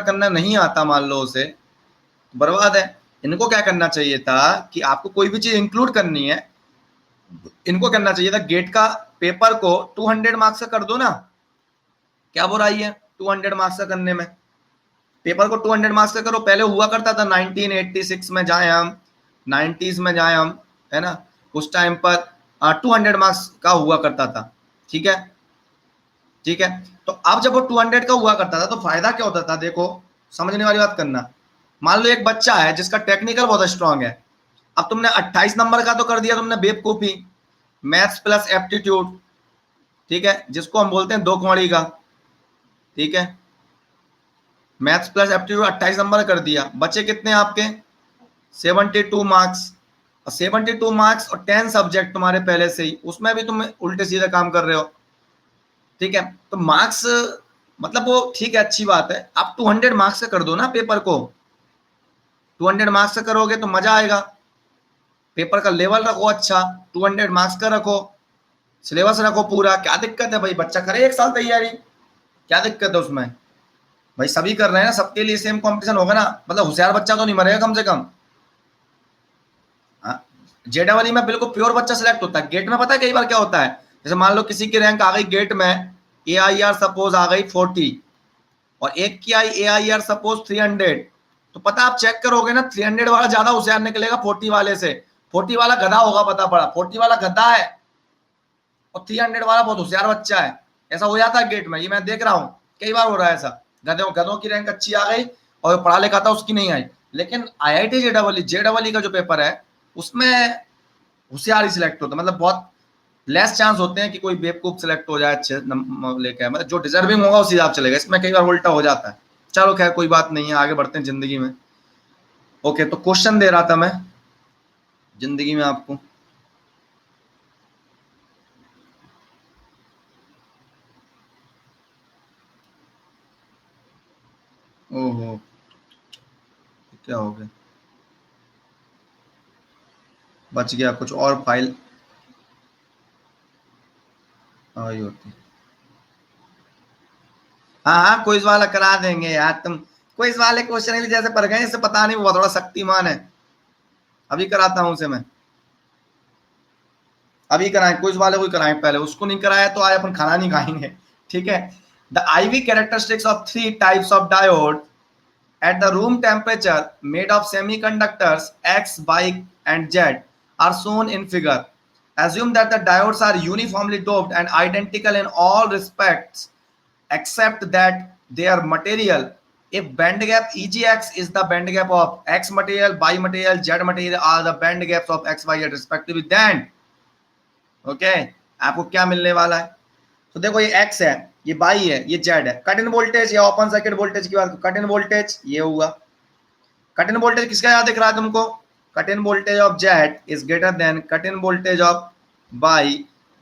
करना नहीं आता मान लो उसे, तो बर्बाद है। इनको क्या करना चाहिए था कि आपको कोई भी चीज इंक्लूड करनी है, इनको करना चाहिए था गेट का पेपर को 200 मार्क्स का कर दो ना, क्या बुराई है 200 मार्क्स का करने में। पेपर को 200 मार्क्स का करो। पहले हुआ करता था 1986 में जाए हम, 90s में जाए हम, है ना, उस टाइम पर 200 मार्क्स का हुआ करता था। ठीक है, ठीक है। तो अब जब वो 200 का हुआ करता था तो फायदा क्या होता था, देखो समझने वाली बात करना। मान लो एक बच्चा है जिसका टेक्निकल बहुत स्ट्रांग है, अब तुमने 28 नंबर का तो कर दिया तुमने बेवकूफी, मैथ्स प्लस एप्टीट्यूड, ठीक है, जिसको हम बोलते हैं दो कौड़ी का, ठीक है, मैथ्स प्लस एप्टीट्यूड 28 नंबर कर दिया, बचे कितने आपके 72 मार्क्स। और 72 मार्क्स और 10 सब्जेक्ट तुम्हारे पहले से ही, उसमें भी तुम उल्टे सीधे काम कर रहे हो। ठीक है, तो मार्क्स मतलब वो ठीक है, अच्छी बात है, आप 200 मार्क्स का कर दो ना पेपर को। 200 मार्क्स का करोगे तो मजा आएगा, पेपर का लेवल रखो अच्छा, 200 मार्क्स का रखो, सिलेबस रखो पूरा, क्या दिक्कत है भाई, बच्चा करे एक साल तैयारी, क्या दिक्कत है उसमें भाई, सभी कर रहे हैं ना, सबके लिए सेम कंपटीशन होगा ना, मतलब होशियार बच्चा तो नहीं मरेगा कम से कम। जेडबल में बिल्कुल प्योर बच्चा सिलेक्ट होता है। गेट में पता है कई बार क्या होता है, जैसे मान लो किसी की रैंक आ गई गेट में AIR सपोज आ गई 40 और एक की आई AIR सपोज 300, तो पता आप चेक करोगे ना 300 वाला ज्यादा होशियार निकलेगा 40 वाले से। 40 वाला गधा होगा, पता पड़ा 40 वाला गधा है और 300 वाला बहुत होशियार बच्चा है। ऐसा हो जाता है गेट में, ये मैं देख रहा हूँ कई बार हो रहा है ऐसा, गधों की रैंक अच्छी आ गई और पढ़ा लिखा था उसकी नहीं आई। लेकिन IIT JEE का जो पेपर है उसमें होशियार ही सिलेक्ट होता है, मतलब बहुत लेस चांस होते हैं कि कोई बेवकूफ सिलेक्ट हो जाए अच्छे नंबर लेके, मतलब जो डिजर्विंग होगा उसी हिसाब चलेगा, इसमें कई बार उल्टा हो जाता है। चलो खैर कोई बात नहीं है, आगे बढ़ते हैं जिंदगी में। ओके, तो क्वेश्चन दे रहा था मैं जिंदगी में आपको, ओहो क्या हो गया, बच गया कुछ और फाइल आई होती। हाँ हाँ, क्विज वाला करा देंगे यार, तुम क्विज वाले क्वेश्चन भी जैसे पढ़ गए, इससे पता नहीं, वो थोड़ा शक्तिमान है, अभी कराता हूँ उसे मैं, अभी कराएं क्विज वाले को कराएं, पहले उसको नहीं कराया तो आज अपन खाना नहीं खाएंगे। ठीक है, the IV characteristics of 3 types of diode at the room temperature made of semiconductors X, Y, and Z are shown in figure. Assume that the diodes are uniformly doped and identical in all respects except that their material. If band gap EGX is the band gap of X material, Y material, Z material are the band gaps of X, Y, Z respectively, then okay, आपको क्या मिलने वाला है। तो देखो ये X है, ये Y है, ये Z है। कट इन वोल्टेज या ओपन सर्किट वोल्टेज की बात, कट इन वोल्टेज ये हुआ, कट इन वोल्टेज किसका याद दिख रहा है तुमको, cut in voltage of Z is greater than cut in voltage of Y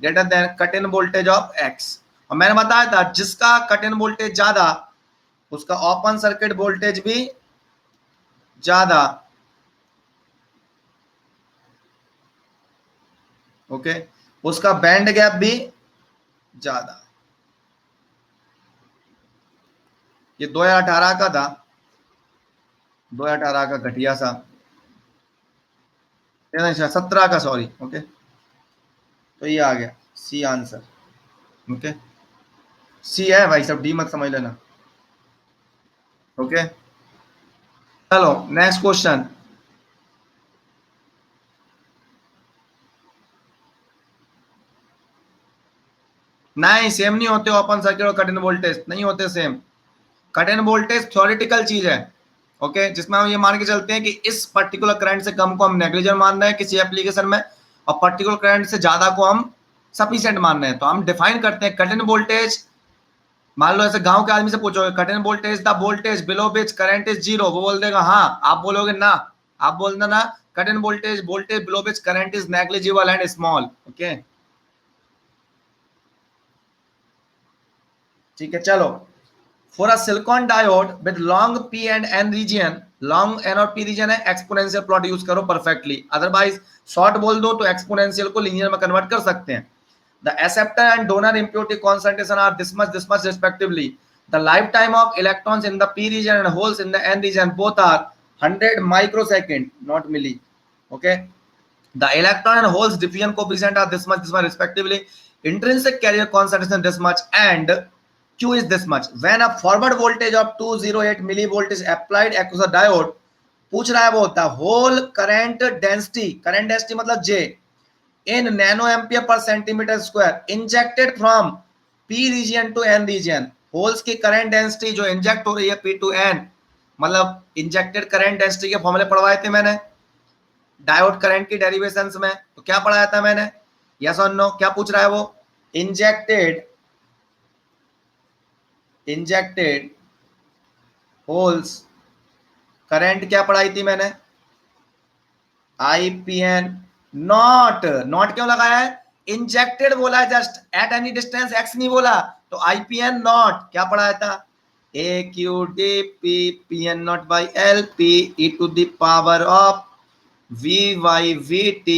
greater than cut in voltage of X। और मैंने बताया था जिसका कट इन वोल्टेज ज्यादा उसका ओपन सर्किट वोल्टेज भी ज्यादा। ओके, उसका बैंड गैप भी ज्यादा। ये 2018 का था, 2018 का घटिया सा, 17 का सॉरी। ओके, तो ये आ गया सी आंसर। ओके, सी है भाई, सब डी मत समझ लेना। ओके, चलो नेक्स्ट क्वेश्चन। नहीं सेम नहीं होते, ओपन सर्किट और कट इन वोल्टेज नहीं होते same. Cut in voltage theoretical चीज है, ओके, जिसमें हम ये मान के चलते हैं कि इस पर्टिकुलर करंट से कम को हम नेग्लिजेंट मान रहे हैं किसी एप्लीकेशन में, और पर्टिकुलर करंट से ज्यादा को हम सफिशिएंट मान रहे हैं। तो हम डिफाइन करते हैं कट इन वोल्टेज, मान लो ऐसे गांव के आदमी से पूछोगे cut in voltage the voltage below which current is zero, वो बोल देगा हाँ, आप बोलोगे ना, आप बोल देना cut in voltage voltage below which current is negligible and small. Okay, ठीक है, चलो। For a silicon diode with long P and N region, long N और P रीजन है, एक्सपोनेंशियल प्लॉट यूज करो परफेक्टली, अदरवाइज शॉर्ट बोल दो तो exponential को लीनियर में कन्वर्ट कर सकते हैं। The acceptor and donor impurity concentration are this much respectively. The lifetime of electrons in the p region and holes in the n region both are 100 microsecond, not milli. Okay, the electron and holes diffusion coefficient are this much respectively. Intrinsic carrier concentration this much and Q is this much. When a forward voltage of 208 millivolt is applied across a diode, पूछ रहा है वो the whole current density मतलब J in nano ampere per centimeter square injected from P region to N region. Holes की current density जो inject हो रही है P to N, मतलब इंजेक्टेड करंट डेंसिटी के फॉर्मूले पढ़वाए थे मैंने डायोड करंट की डेरिवेशंस में, तो क्या पढ़ाया था मैंने, यस और नो, क्या पूछ रहा है वो, इंजेक्टेड होल्स करंट क्या पढ़ाई थी मैंने, IPN नॉट क्यों लगाया है, इंजेक्टेड बोला है, just at any distance x नहीं बोला, तो IPN नॉट क्या पढ़ाया था, AQDP PN not by LP e to the power of VYVT,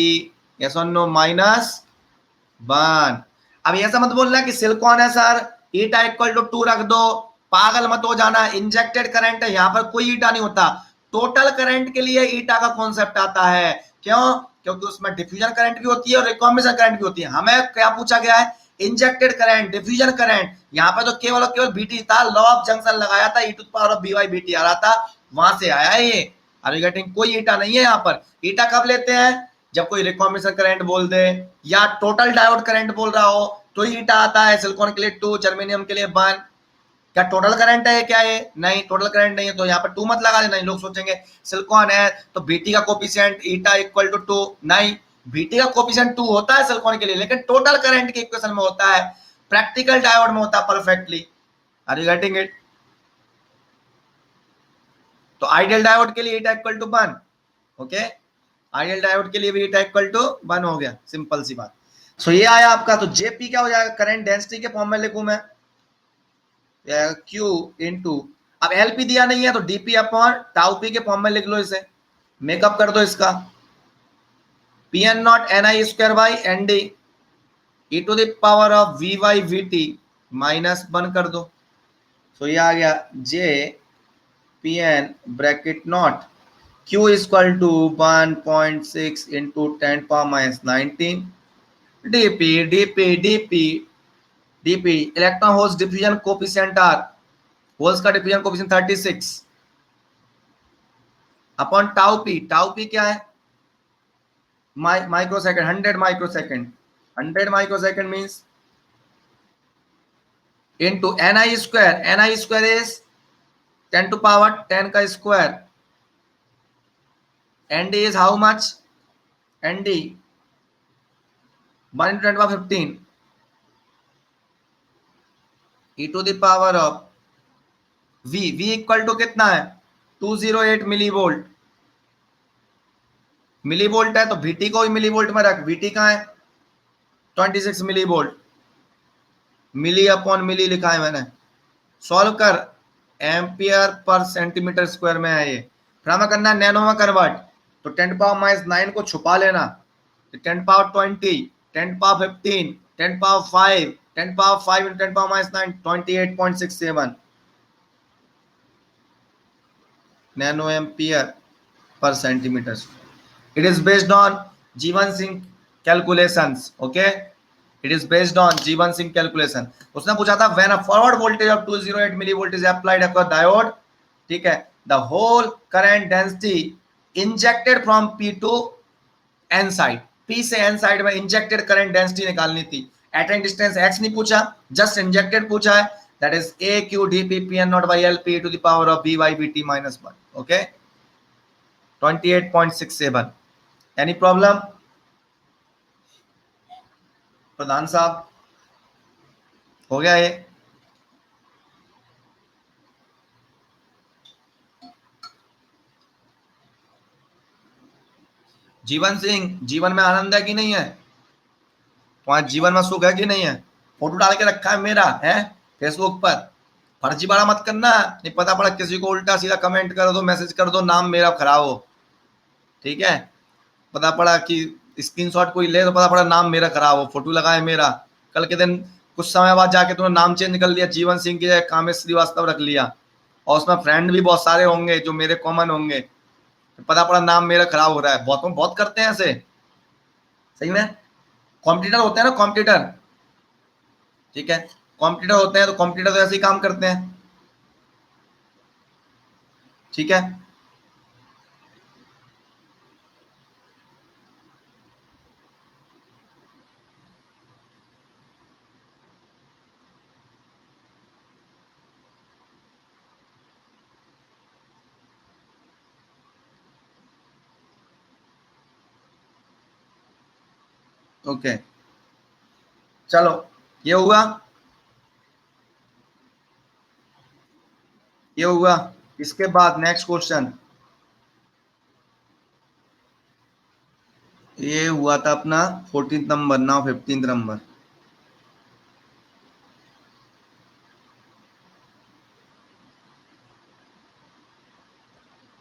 yes और नो, -1। अब ऐसा मत बोलना कि सिलिकॉन है सर ईटा इक्वल टू 2 रख दो, पागल मत हो जाना, इंजेक्टेड करंट है, यहां पर कोई ईटा नहीं होता, टोटल करंट के लिए ईटा का कॉन्सेप्ट आता है, क्यों, क्योंकि उसमें डिफ्यूजन करंट भी होती है और रिकॉम्बिनेशन करंट भी होती है। हमें क्या पूछा गया है, इंजेक्टेड करंट, डिफ्यूजन करंट, यहाँ पर तो केवल बीटी था, लॉ ऑफ जंक्शन लगाया था, e to the power of BY/BT आ रहा था, वहां से आया है ये, आर यू गेटिंग, कोई ईटा नहीं है यहाँ पर। ईटा कब लेते हैं, जब कोई रिकॉम्बिनेशन करंट बोल दे या टोटल डायोड करंट बोल रहा हो तो ईटा आता है, सिलिकॉन के लिए 2, जर्मेनियम के लिए 1। क्या टोटल करंट है क्या ये, नहीं टोटल करंट नहीं है, तो यहाँ पर 2 मत लगा देना, लोग सोचेंगे सिलिकॉन है तो बीटी का कोफिशिएंट ईटा इक्वल टू 2, नहीं, बीटी का कोफिशिएंट 2 होता है सिलिकॉन के लिए, लेकिन टोटल करंट के इक्वेशन में होता है, प्रैक्टिकल डायोड में होता है perfectly, are you getting it. तो आइडियल डायोड के लिए eta equal to 1, okay, ideal diode के लिए भी ईटा इक्वल टू 1 हो गया, सिंपल सी बात। सो ये आया आपका, तो जेपी क्या हो जाएगा, करंट डेंसिटी के फॉर्म में लिखूं मैं, Q इंटू, अब LP दिया नहीं है तो DP अपॉन टाउ P के फॉर्म में लिख लो, इसे मेकअप कर दो इसका, PN not NI square by ND e to the power of VY/VT -1 कर दो, तो ये आ गया JPN bracket not Q equal to 1.6 into 10⁻19 DP electron holes diffusion coefficient are, holes का diffusion coefficient 36 upon tau P क्या है, microsecond, 100 microsecond, 100 microsecond means into NI square is 10 to power 10 का square, ND is how much, ND 1 into 10⁻15 e to the power of V equal to कितना है 208 millivolt, millivolt है तो VT को भी millivolt में रख, VT कहाँ है 26 मिलीवोल्ट, मिली अपॉन मिली लिखा है मैंने, सॉल्व कर, एम्पियर पर सेंटीमीटर स्क्वायर में है ये, फिर हमें करना है नैनो में कन्वर्ट, तो 10⁻9 को छुपा लेना, 10⁻20, 10⁻15, 10⁻5, 10⁻5 into 10⁻9 28.67 nano ampere per centimeter. It is based on Jeevan Singh calculations. Okay, it is based on Jeevan Singh calculation. उसने पूछा था when a forward voltage of 208 millivolt is applied across diode, ठीक है, the whole current density injected from P to N side, P से N side में injected current density निकालनी थी, at any distance x नहीं पूछा, just injected पूछा है, that is AQDP PN not by LP to the power of VY/VT -1. Okay, 28.67. Any problem? प्रधान साहब हो गया ये, जीवन सिंह, जीवन में आनंद है कि नहीं है, तुम्हारे जीवन में सुख है कि नहीं है, फोटो डाल के रखा है मेरा है फेसबुक पर, फर्जीवाड़ा मत करना, नहीं पता पड़ा किसी को उल्टा सीधा कमेंट कर दो, मैसेज कर दो, नाम मेरा खराब हो, ठीक है, पता पड़ा कि स्क्रीनशॉट कोई ले तो पता पड़ा नाम मेरा खराब हो, फोटो लगाए मेरा, कल के दिन कुछ समय बाद जाके तुमने नाम चेंज कर लिया, जीवन सिंह की जगह कामेश श्रीवास्तव रख लिया, और उसमें फ्रेंड भी बहुत सारे होंगे जो मेरे कॉमन होंगे, तो पता पड़ा नाम मेरा खराब हो रहा है। बहुत बहुत करते हैं ऐसे, सही में। कॉम्पिटिटर होते हैं ना, कॉम्पिटिटर, ठीक है, कॉम्पिटिटर होते हैं तो कॉम्पिटिटर तो ऐसे ही काम करते हैं, ठीक है। ओके, चलो ये हुआ, ये हुआ। इसके बाद नेक्स्ट क्वेश्चन, ये हुआ था अपना 14th number, now 15th number.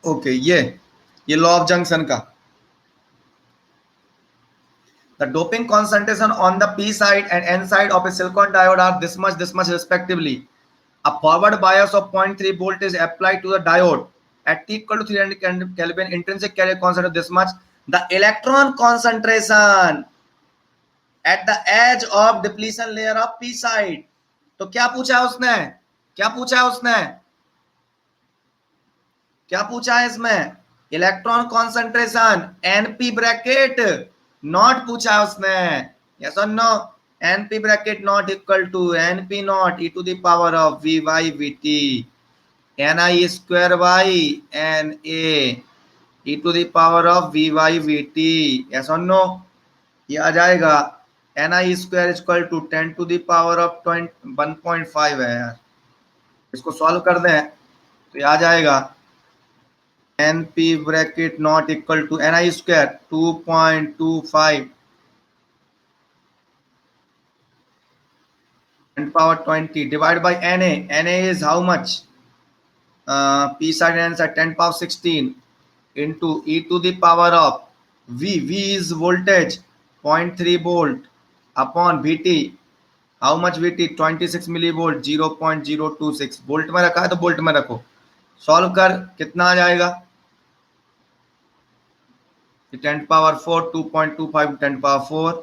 Okay, ये लॉ ऑफ जंक्शन का, the doping concentration on the p side and n side of a silicon diode are this much respectively. A forward bias of 0.3 volt is applied to the diode at T equal to 300 Kelvin. Intrinsic carrier concentration this much. The electron concentration at the edge of depletion layer of p side. तो क्या पूछा है उसने, क्या पूछा है उसने, क्या पूछा है इसमें, electron concentration NP bracket naught पूछा है उसने, यस और no. NP bracket naught equal to NP naught e to the power of V by V T N I square by N A e to the power of V by V T, yes और no. ये आ जाएगा N I square equal to 10 to the power of 1.5 है यार, इसको solve कर दें तो ये आ जाएगा NP bracket not equal to Ni square 2.25 10 power 20 divided by Na. Na is how much? P side and N side 10 power 16 into e to the power of V. V is voltage 0.3 volt upon Vt. How much Vt? 26 millivolt 0.026 volt में रखा है तो volt में रखो, solve कर कितना आ जाएगा, 10 power 4 2.25 10 power 4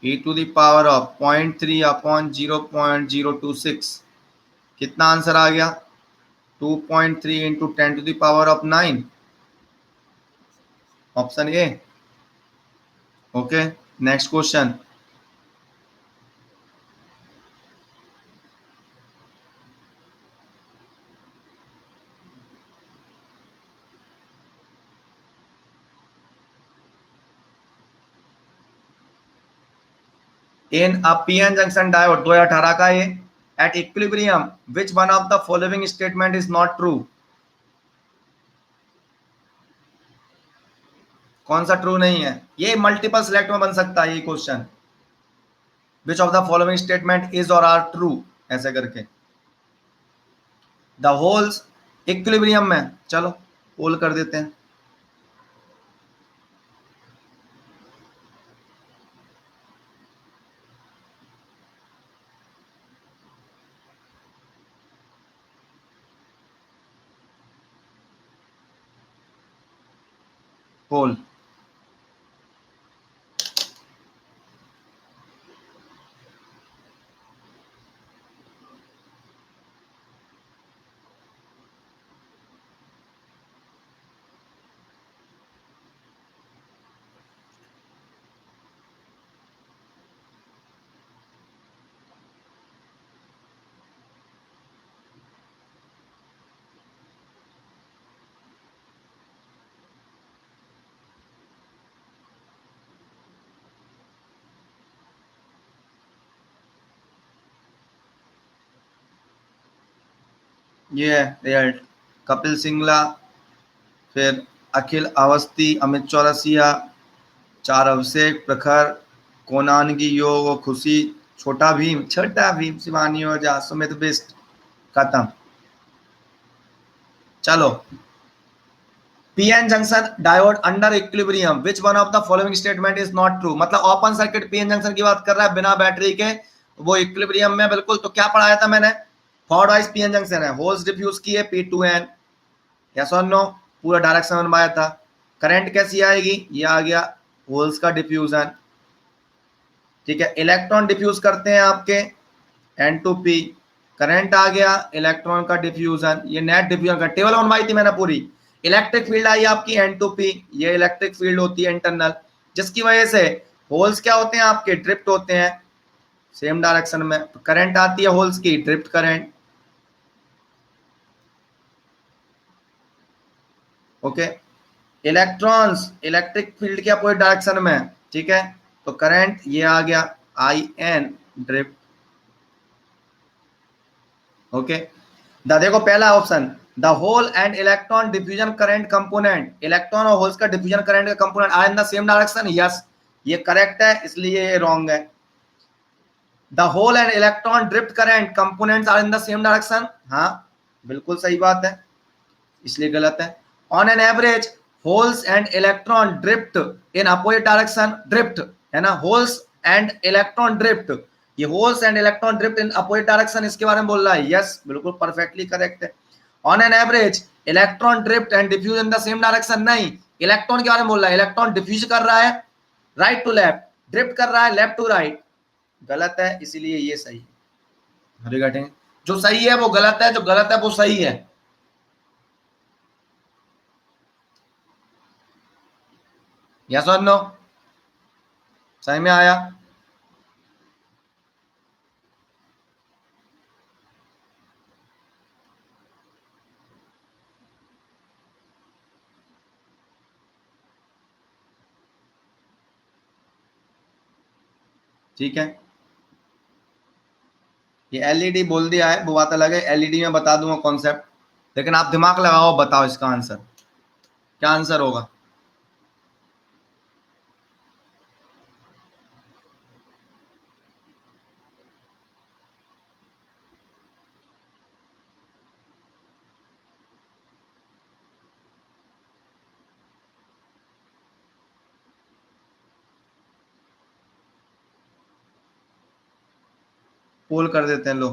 e to the power of 0.3 upon 0.026 कितना आंसर आ गया, 2.3 into 10 to the power of 9, option A. Okay, next question, in a PN junction diode 2018 का ये, at equilibrium which one of the following statement is not true, कौन सा true नहीं है, ये multiple select में बन सकता है ये question, which of the following statement is और आर ट्रू, ऐसे करके द होल्स इक्विलिब्रियम में। चलो पोल कर देते हैं, पोल। ये है रिजल्ट, कपिल सिंगला, फिर अखिल अवस्थी, अमित चौरसिया, चार अभिषेक, प्रखर, कोनानगी योग, खुशी, छोटा भीम, शिवानी ओझा, सुमित बिस्ट, खत्म। चलो PN junction diode under equilibrium which one of the following statement is not true, मतलब ओपन सर्किट पीएन जंक्शन की बात कर रहा है बिना बैटरी के, वो इक्विलिब्रियम में बिल्कुल। तो क्या पढ़ाया था मैंने, फॉरवर्ड वाइज पीएन जंक्शन है, होल्स डिफ्यूज किए P2N, यस और नो, पूरा डायरेक्शन बनवाया था। करंट कैसी आएगी, ये आ गया होल्स का डिफ्यूजन, ठीक है। इलेक्ट्रॉन डिफ्यूज करते हैं आपके N2P, करंट आ गया, इलेक्ट्रॉन का डिफ्यूजन, ये नेट डिफ्यूजन का टेबल बनवाई थी मैंने पूरी। इलेक्ट्रिक फील्ड आई आपकी N2P, ये इलेक्ट्रिक फील्ड होती है इंटरनल, जिसकी वजह से होल्स क्या होते हैं आपके, ड्रिफ्ट होते हैं सेम डायरेक्शन में। करंट आती है होल्स की, drift current, okay. Electrons electric field के अपोजिट डायरेक्शन में, ठीक है। तो करंट ये आ गया IN, ड्रिफ्ट, ओके। देखो पहला option, the hole and electron diffusion current component, electron और होल्स का डिफ्यूजन करंट का component are in the same direction, yes ये करेक्ट है, इसलिए ये रॉन्ग है। The hole and electron drift current components are in the same direction, हाँ बिल्कुल सही बात है, इसलिए गलत है। On an average holes and electron drift in opposite direction, drift है ना, होल्स एंड इलेक्ट्रॉन ड्रिफ्ट, ये holes and electron drift in opposite direction, इसके बारे में बोल रहा है, यस बिल्कुल परफेक्टली करेक्ट है। On an average electron drift and diffuse in the same direction, नहीं, इलेक्ट्रॉन के बारे में बोल रहा है, इलेक्ट्रॉन डिफ्यूज कर रहा है राइट टू लेफ्ट, ड्रिफ्ट कर रहा है लेफ्ट टू राइट, गलत है, इसीलिए ये सही है। जो सही है वो गलत है, जो गलत है वो सही है। यस और नो, सही में आया, ठीक है। ये एलईडी बोल दिया है, वो बात अलग है, एलईडी में बता दूंगा कॉन्सेप्ट, लेकिन आप दिमाग लगाओ, बताओ इसका आंसर क्या आंसर होगा। पोल कर देते हैं लो,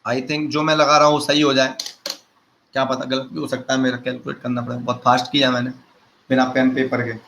आई थिंक जो मैं लगा रहा हूँ सही हो जाए, क्या पता गलत भी हो सकता है, मेरा कैलकुलेट करना पड़ेगा, बहुत फास्ट किया मैंने बिना पेन पेपर के।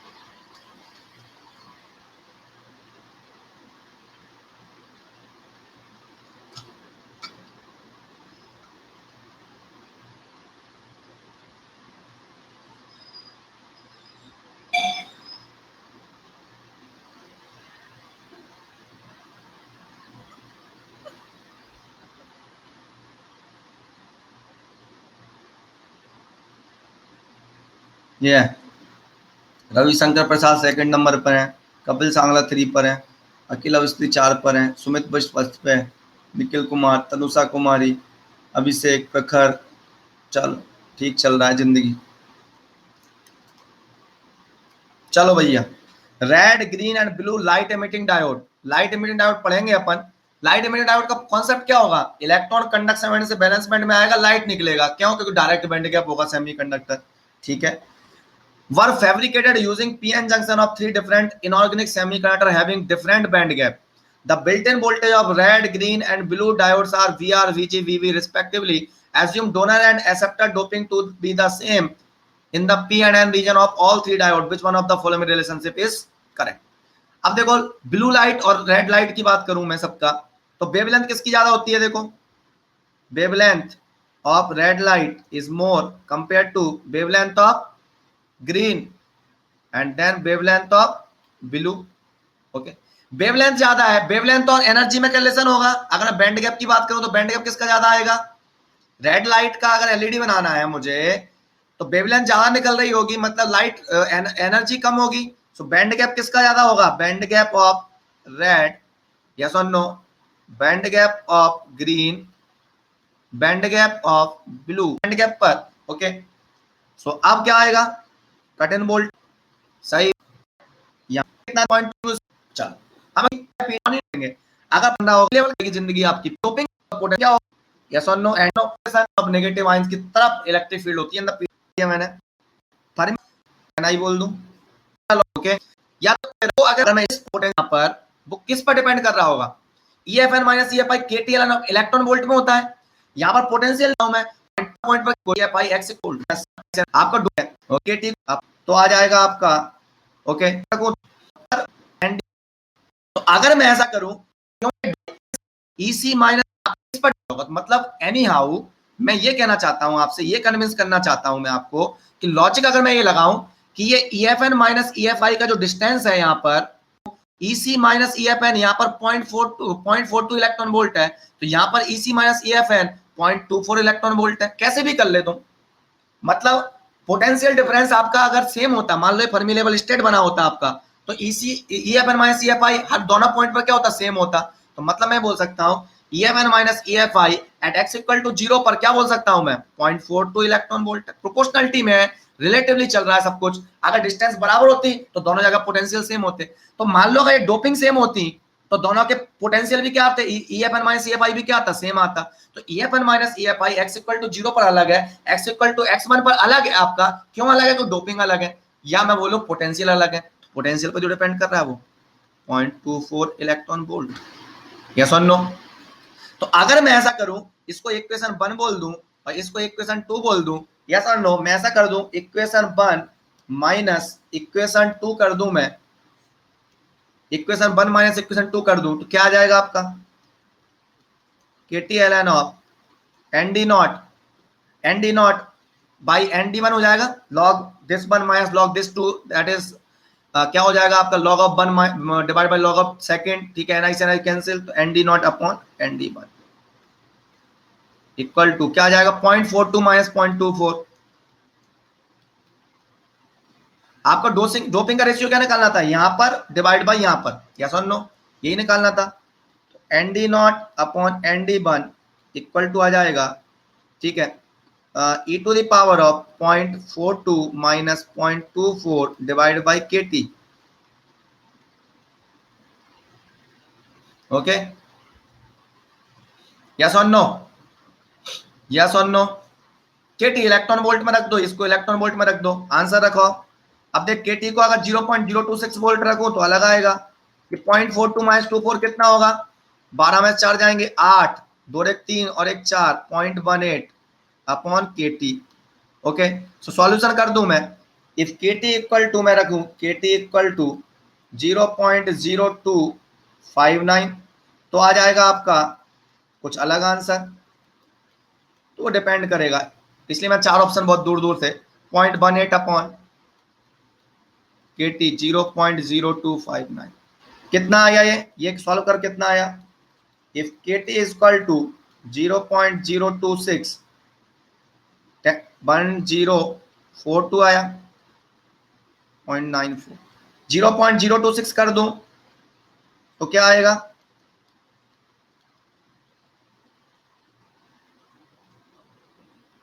ये रविशंकर प्रसाद सेकंड नंबर पर है, कपिल सांगला 3 पर है, अखिल अवस्थी 4 पर है, सुमित बिष्ट फर्स्ट पे, निखिल कुमार, तनुषा कुमारी, अभिषेक, प्रखर, चलो ठीक चल रहा है जिंदगी। चलो भैया, red green and blue light emitting diode, light emitting diode पढ़ेंगे अपन। लाइट एमिटिंग डायोड का कॉन्सेप्ट क्या होगा, इलेक्ट्रॉन कंडक्शन बैंड से बैलेंस बैंड में आएगा, लाइट निकलेगा, क्यों, क्योंकि डायरेक्ट बैंड गैप होगा सेमीकंडक्टर, ठीक है। were fabricated using PN junction of 3 different inorganic semiconductor having different band gap. The built-in voltage of red, green, and blue diodes are VR, VG, VB respectively. Assume donor and acceptor doping to be the same in the P and N region of all 3 diodes. Which one of the following relationship is correct? अब देखो blue light और red light की बात करूं मैं सबका, तो wavelength किसकी ज्यादा होती है, देखो wavelength of red light is more compare to wavelength of green and then wavelength of blue, okay. Wavelength ज्यादा है, वेवलेंथ और एनर्जी में क्या रिलेशन होगा, अगर मैं बैंड गैप की बात करूं तो बैंड गैप किसका ज्यादा आएगा, रेड लाइट का। अगर एलईडी बनाना है मुझे तो वेवलेंथ ज्यादा निकल रही होगी, मतलब लाइट एनर्जी कम होगी, सो बैंड गैप किसका ज्यादा होगा, band gap of red, yes और no, band gap of green, band gap of blue, band gap पर, ओके। सो अब क्या आएगा, कट एंड बोल्ट, सही, कितना पॉइंट, चल हम नहीं देंगे, अगर बंदा हो लेवल की जिंदगी आपकी टॉपिंग क्या हो, यस और no, end of negative ions की तरफ इलेक्ट्रिक फील्ड होती है, मैंने फर्मी बोल दूं, ओके। या तो अगर मैं इस पोटेंशियल पर वो किस पर डिपेंड कर रहा होगा, EFN minus EFI KT electron volt में होता है। यहाँ पर पोटेंशियल मैं पॉइंट पर EFI x आपका है KT, तो आ जाएगा आपका ओके। तो अगर मैं ऐसा करूं EC माइनस पर होगा, मतलब एनी हाउ मैं ये कहना चाहता हूं आपसे, ये कन्विंस करना चाहता हूं मैं आपको कि लॉजिक अगर मैं ये लगाऊं कि ये EFN माइनस EFI का जो डिस्टेंस है यहाँ पर EC माइनस EFN यहाँ पर 0.42 इलेक्ट्रॉन वोल्ट है, तो यहाँ पर EC minus EFN 0.24 electron volt है। कैसे भी कर ले तुम, मतलब पोटेंशियल डिफरेंस आपका अगर सेम होता, मान लो फर्मी लेवल स्टेट बना होता आपका, तो EFN माइनस EFI हर दोनों पॉइंट पर क्या होता, सेम होता। तो मतलब मैं बोल सकता हूँ EFN minus EFI at x equal to 0 पर क्या बोल सकता हूं मैं, 0.42 इलेक्ट्रॉन वोल्ट। प्रोपोर्शनलिटी में रिलेटिवली चल रहा है सब कुछ, अगर डिस्टेंस बराबर होती तो दोनों जगह पोटेंशियल सेम होते। तो मान लो अगर ये डोपिंग सेम होती तो दोनों के पोटेंशियल भी क्या आते, EFN माइनस EFI भी क्या आता, सेम आता। तो EFN minus EFI x equal to 0 पर अलग है, x इक्वल टू x1 पर अलग है आपका। क्यों अलग है, तो डोपिंग अलग है, या मैं बोलूं पोटेंशियल अलग है। पोटेंशियल पर जो डिपेंड कर रहा है वो 0.24 इलेक्ट्रॉन वोल्ट, यस और नो। तो अगर मैं ऐसा करूं, इसको इक्वेशन 1 बोल दूं और इसको इक्वेशन 2 बोल दूं, यस और नो, मैं ऐसा कर दूं इक्वेशन 1 माइनस इक्वेशन 2 कर दूं, मैं इक्वेशन 1 माइनस इक्वेशन 2 कर दूं, तो क्या आ जाएगा आपका KT ln of ND naught by ND1 हो जाएगा log this 1 minus log this 2, that is क्या हो जाएगा आपका log of 1 divide by log of second, ठीक है, NI से NI कैंसिल, तो ND not upon ND1 equal to क्या आ जाएगा 0.42 माइनस 0.24। आपका डोपिंग का रेशियो क्या निकालना था, यहां पर डिवाइड बाई यहां पर, यस और नो, यही निकालना था। तो ND not upon ND1 equal to आ जाएगा, ठीक है, e to the power of 0.42 minus 0.24 divide by KT, okay, yes और नो, यस और नो। KT इलेक्ट्रॉन वोल्ट में रख दो, इसको इलेक्ट्रॉन वोल्ट में रख दो, आंसर रखो। अब देख KT को अगर 0.026 वोल्ट रखो तो अलग आएगा, कि 0.42 माइनस 24 कितना होगा, 12 में 4 जाएंगे 8, 2 एक 3 और एक 4, 0.18 upon KT, okay. So solution कर दूं मैं, इफ KT इक्वल टू मैं रखूं KT इक्वल टू 0.0259, तो आ जाएगा आपका कुछ अलग आंसर, तो वो डिपेंड करेगा, इसलिए मैं 4 ऑप्शन बहुत दूर दूर से, 0.18 अपॉन KT 0.0259, कितना आया ये सॉल्व कर कितना आया, if KT is equal to 0.026 1042 आया 0.94, 0.026 कर दूं तो क्या आएगा,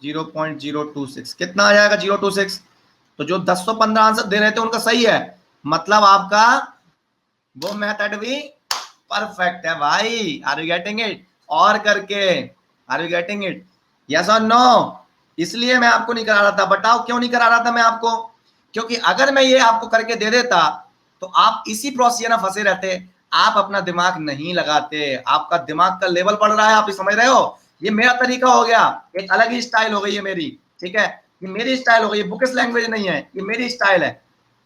जीरो 0.026 कितना आ जाएगा 026। तो जो 1015 आंसर दे रहे थे उनका सही है, मतलब आपका वो मेथड भी परफेक्ट है भाई। आर यू गेटिंग इट, और करके are you getting it, yes और नो। इसलिए मैं आपको नहीं करा रहा था, बताओ क्यों नहीं करा रहा था मैं आपको, क्योंकि अगर मैं ये आपको करके दे देता तो आप इसी प्रोसीजर में फंसे रहते, आप अपना दिमाग नहीं लगाते, आपका दिमाग का लेवल बढ़ रहा है, आप समझ रहे हो। ये मेरा तरीका हो गया, एक अलग ही स्टाइल हो गई है मेरी, ठीक है, ये मेरी स्टाइल हो गई, बुकिस लैंग्वेज नहीं है, ये मेरी स्टाइल है।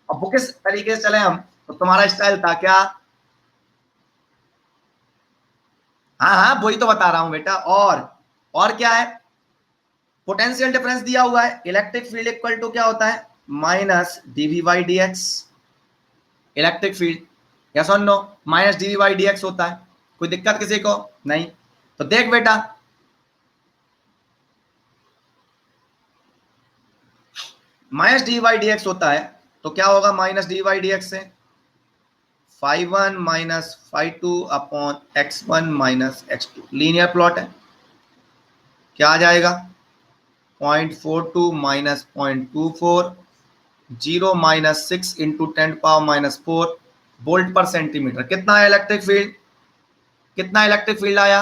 और बुकिस तरीके से चले हम, तो तुम्हारा स्टाइल था क्या, हाँ हाँ वही तो बता रहा हूं बेटा। और क्या है, पोटेंशियल डिफरेंस दिया हुआ है, इलेक्ट्रिक फील्ड इक्वल टू क्या होता है, minus d v by d x, electric field, yes और no, minus d v by d x होता है, कोई दिक्कत किसी को नहीं। तो देख बेटा, minus D by d x होता है, तो क्या होगा minus D by d x से 5(1) minus 5(2) upon x1 minus x2, linear plot है, क्या आ जाएगा 0.42 माइनस 0.24, 0 माइनस 6 इंटू 10⁻⁻⁴ वोल्ट पर सेंटीमीटर। कितना आया इलेक्ट्रिक फील्ड, कितना इलेक्ट्रिक फील्ड आया,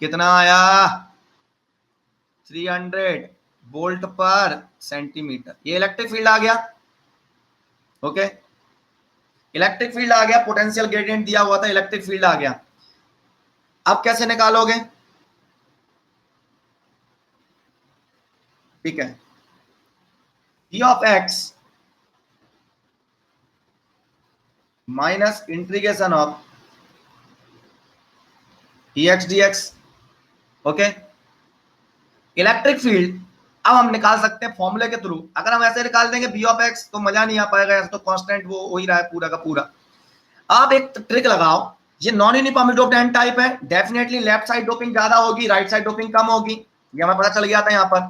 कितना आया 300 वोल्ट पर सेंटीमीटर। ये इलेक्ट्रिक फील्ड आ गया। ओके, इलेक्ट्रिक फील्ड आ गया, पोटेंशियल ग्रेडियंट दिया हुआ था, इलेक्ट्रिक फील्ड आ गया। अब कैसे निकालोगे? ठीक है, p of x minus integration of dx dx। Okay, electric field अब हम निकाल सकते हैं फॉर्मूले के थ्रू। अगर हम ऐसे निकाल देंगे b ऑफ x तो मजा नहीं आ पाएगा, ऐसे तो कांस्टेंट वो हो ही रहा है पूरा का पूरा। आप एक ट्रिक लगाओ, ये non uniformly doped N type है, डेफिनेटली लेफ्ट साइड डोपिंग ज्यादा होगी, राइट साइड डोपिंग कम होगी, ये हमें पता चल गया था यहाँ पर।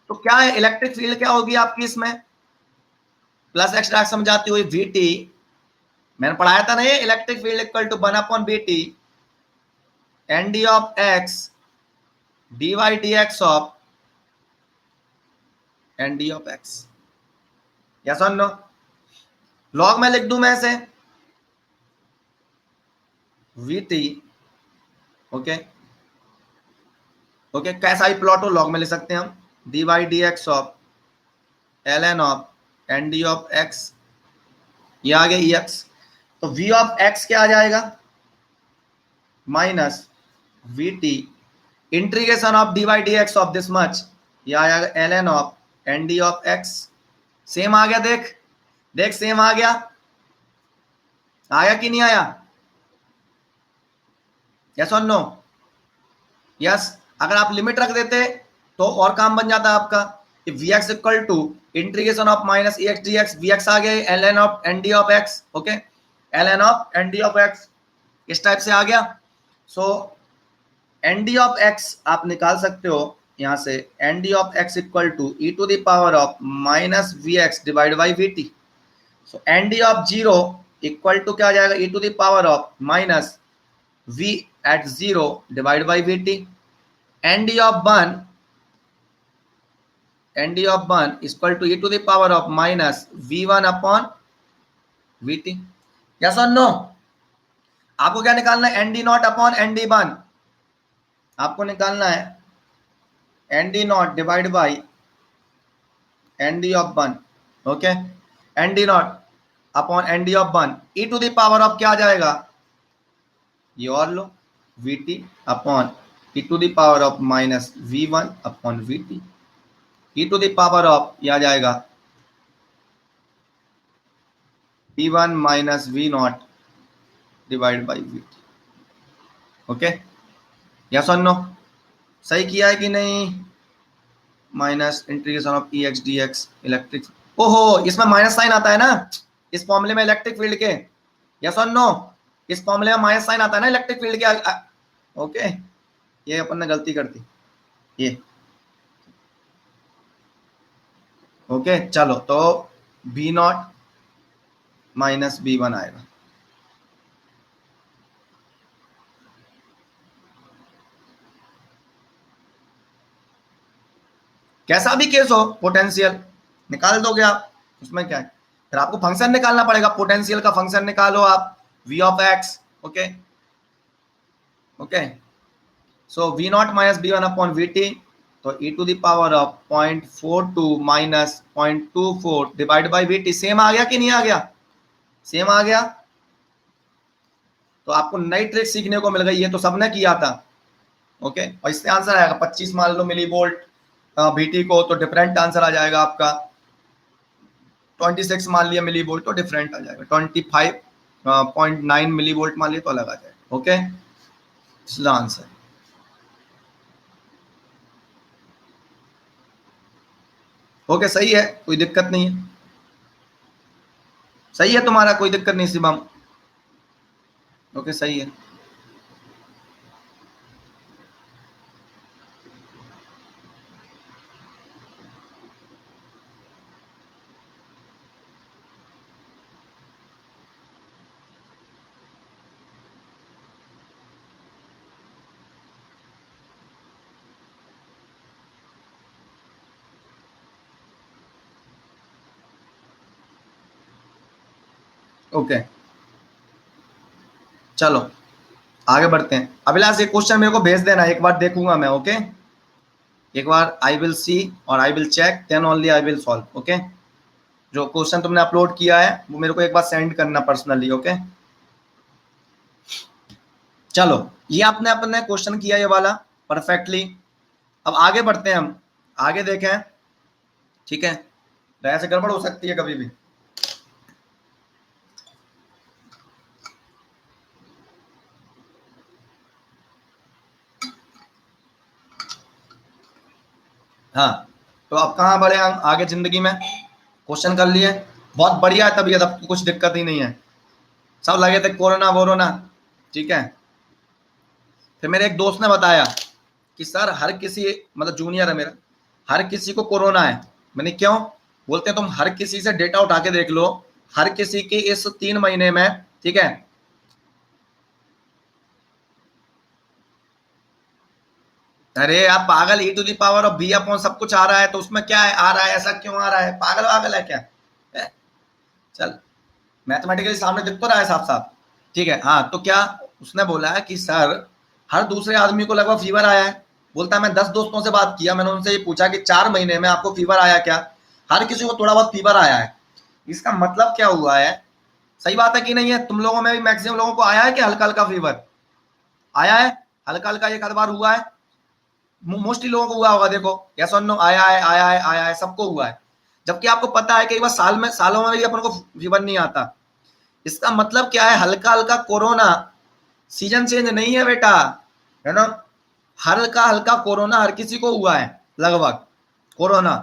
तो क्या है इलेक्ट्रिक फील्ड, क्या होगी आपकी इसमें, प्लस एक्स डायरेक्शन में जाती हुई वी टी, मैंने पढ़ाया था ना ये, electric field equal to 1 upon B T N D of X D Y D x of N D of X. Yes और नो? लॉग में लिख दूं मैं इसे वी टी। ओके ओके, कैसा ही प्लॉट हो लॉग में ले सकते हैं हम, d Y D x of l N of N D of x, ये आ गया ई एक्स। तो v ऑफ x क्या आ जाएगा, minus v t integration of d Y D x of this much, ये आ जाएगा l N of N D of x. Same आ गया, देख देख सेम आ गया, आया कि नहीं आया? यस और नो? यस, अगर आप लिमिट रख देते तो और काम बन जाता आपका। V x equal to integration of minus x D x, v x आ गया l N of N D of x. Okay, l N of N D of x इस टाइप से आ गया। So n D of x आप निकाल सकते हो यहां से, n D of x equal to e to the power of minus v x divide by v t. So n D of zero equal to क्या आ जाएगा, e to the power of minus v at 0 divided by vt। nd of 1 is equal to e to the power of minus v1 upon vt। yes or no? आपको क्या निकालना है, nd not upon nd1, आपको निकालना है nd naught divide by nd of 1। Okay, nd not upon nd of 1 e to the power of क्या आ जाएगा, ये और लो vt upon e to the power of minus v1 upon vt, e to the power of ये आ जाएगा v1 minus v naught divide by vt। Okay, yes और नो? सही किया है कि नहीं? Minus integration of E X D x electric, ओहो इसमें माइनस साइन आता है ना इस फॉर्मूले में इलेक्ट्रिक फील्ड के। यस और नो? इस फॉर्मूले में माइनस साइन आता है ना इलेक्ट्रिक फील्ड के। ओके, ये अपन ने गलती कर दी ये। ओके चलो, तो B naught minus B one आएगा। कैसा भी केस हो पोटेंशियल निकाल दोगे आप, उसमें क्या है। फिर आपको फंक्शन निकालना पड़ेगा, पोटेंशियल का फंक्शन निकालो आप v of x। Okay okay, so v not minus B one upon v t, तो e to the power of 0.42 minus 0.24 divide by v t. Same आ गया कि नहीं आ गया? सेम आ गया। तो आपको नई ट्रिक सीखने को मिल गई, ये तो सबने किया था। ओके, और इससे आंसर आएगा 25 मान लो मिली वोल्ट बीटी को, तो डिफरेंट आंसर आ जाएगा आपका। 26 मान लिया मिली वोल्ट तो डिफरेंट आ जाएगा, 25.9 मिली वोल्ट मान लिया तो अलग आ जाएगा। ओके, इसका आंसर। ओके सही है, कोई दिक्कत नहीं है, सही है तुम्हारा, कोई दिक्कत नहीं शिवम। ओके सही है। ओके चलो आगे बढ़ते हैं। अभिलाष ये क्वेश्चन मेरे को भेज देना, एक बार देखूंगा मैं। ओके एक बार आई विल सी और I will check, then only I will solve. Okay, जो क्वेश्चन तुमने अपलोड किया है वो मेरे को एक बार सेंड करना पर्सनली। ओके, चलो ये आपने अपने क्वेश्चन किया ये वाला परफेक्टली। अब आगे बढ़ते हैं, हम आगे देखें। ठीक है, तो ऐसे गड़बड़ हो सकती है कभी भी। हाँ, तो अब कहाँ बढ़े हम आगे जिंदगी में? क्वेश्चन कर लिए, बहुत बढ़िया है, तबीयत अब कुछ दिक्कत ही नहीं है। सब लगे थे कोरोना वोरोना, ठीक है। फिर मेरे एक दोस्त ने बताया कि सर हर किसी, मतलब जूनियर है मेरा, हर किसी को कोरोना है। मैंने क्यों? बोलते हैं तुम हर किसी से डेटा उठा के देख लो, हर किसी की इस 3 महीने में, ठीक है। अरे आप पागल, e to the power of b upon सब कुछ आ रहा है, तो उसमें क्या है, आ रहा है, ऐसा क्यों आ रहा है? पागल पागल है क्या है? चल, मैथमेटिकली सामने दिख तो रहा है साफ साफ। ठीक है, हाँ, तो क्या उसने बोला है कि सर हर दूसरे आदमी को लगभग फीवर आया है। बोलता है मैं 10 दोस्तों से बात किया, मैंने उनसे ये पूछा कि 4 महीने में आपको फीवर आया क्या? हर किसी को थोड़ा बहुत फीवर आया है। इसका मतलब क्या हुआ है? सही बात है कि नहीं है? तुम लोगों में भी मैक्सिमम लोगों को आया है कि हल्का हल्का फीवर आया है? हल्का हल्का एक आध बार हुआ है, मोस्टली लोगों को हुआ होगा। देखो यस और नो, आया है आया है आया है, सबको हुआ है। जबकि आपको पता है कि एक बार साल में, सालों में भी अपन को फीवर नहीं आता। इसका मतलब क्या है? हल्का हल्का कोरोना, सीजन चेंज नहीं है बेटा, है ना। हल्का हल्का कोरोना हर किसी को हुआ है लगभग, कोरोना,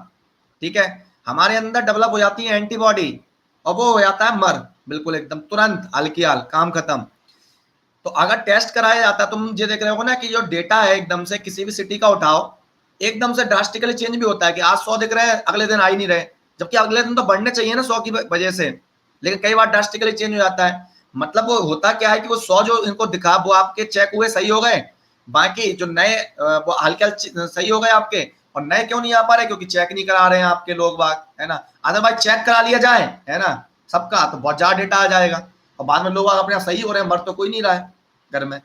ठीक है। हमारे अंदर डेवलप हो जाती है एंटीबॉडी और वो हो जाता है मर, बिल्कुल एकदम तुरंत, हल्की हाल, काम खत्म। तो अगर टेस्ट कराया जाता, तुम ये देख रहे हो ना कि जो डेटा है एकदम से किसी भी सिटी का उठाओ, एकदम से ड्रास्टिकली चेंज भी होता है कि आज 100 दिख रहे हैं, अगले दिन आ ही नहीं रहे, जबकि अगले दिन तो बढ़ने चाहिए ना 100 की वजह से, लेकिन कई बार ड्रास्टिकली चेंज हो जाता है। मतलब वो होता क्या है कि वो 100 जो इनको दिखा वो आपके चेक हुए सही हो गए, बाकी जो नए वो हल्के सही हो गए आपके, और नए क्यों नहीं आ पा रहे? क्योंकि चेक नहीं करा रहे हैं आपके लोग बाग, है ना। अदरवाइज चेक करा लिया जाए, है ना, सबका, तो बहुत ज्यादा डेटा आ जाएगा, और बाद में लोग अपने आप सही हो रहे हैं, मर तो कोई नहीं रहा है घर में।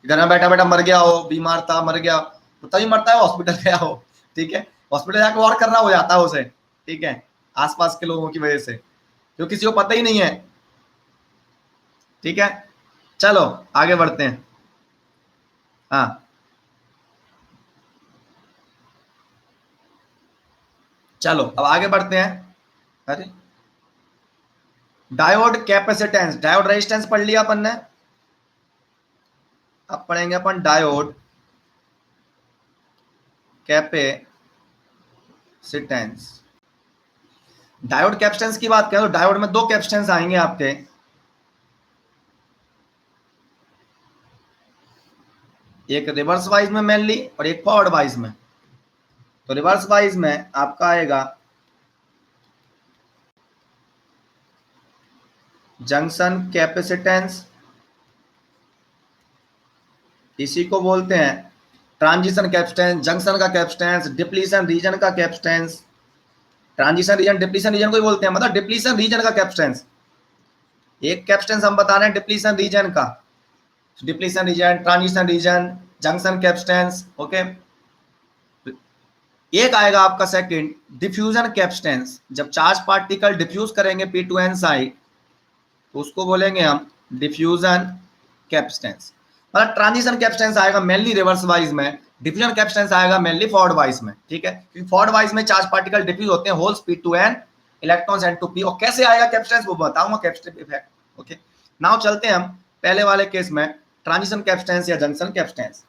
घर में बैठा बैठा मर गया हो, बीमार था मर गया, तो तभी मरता है, हॉस्पिटल गया हो, ठीक है। हॉस्पिटल जाके और करना हो जाता है उसे, ठीक है, आसपास के लोगों की वजह से, जो किसी को पता ही नहीं है। ठीक है, चलो आगे बढ़ते हैं। हाँ, चलो अब आगे बढ़ते हैं। अरे, डायोड कैपेसिटेंस, डायोड रेजिस्टेंस पढ़ लिया अपन ने। अब पढ़ेंगे अपन डायोड कैपेसिटेंस। डायोड कैपेसिटेंस की बात करें तो डायोड में दो कैपेसिटेंस आएंगे आपके, एक रिवर्स वाइज में मेनली और एक फॉरवर्ड वाइज में। तो रिवर्स वाइज में आपका आएगा जंक्शन कैपेसिटेंस, इसी को बोलते हैं ट्रांजिशन कैपेसिटेंस, जंक्शन का कैपेसिटेंस, डिप्लीशन रीजन का capacitance. Transition region depletion region को ही बोलते हैं, मतलब डिप्लीशन रीजन का कैपेसिटेंस। एक कैपेसिटेंस हम बता रहे हैं डिप्लीशन रीजन का, depletion region, transition region, junction capacitance. Okay, एक आएगा आपका सेकंड डिफ्यूजन कैपेसिटेंस। जब चार्ज पार्टिकल डिफ्यूज करेंगे पी टू एन साइड, तो उसको बोलेंगे हम डिफ्यूजन कैपेसिटेंस। मतलब ट्रांजिशन कैपेसिटेंस आएगा मेनली रिवर्स वाइज में, डिफ्यूजन कैपेसिटेंस आएगा मेनली फॉरवर्ड वाइज में, ठीक है। क्योंकि फॉरवर्ड वाइज में चार्ज पार्टिकल डिफ्यूज होते हैं, holes P to N, electrons N to P. और कैसे आएगा कैपेसिटेंस वो बताऊंगा, कैपेसिटिव इफेक्ट। ओके, नाउ चलते हैं हम पहले वाले केस में, ट्रांजिशन कैपेसिटेंस या जंक्शन कैपेसिटेंस।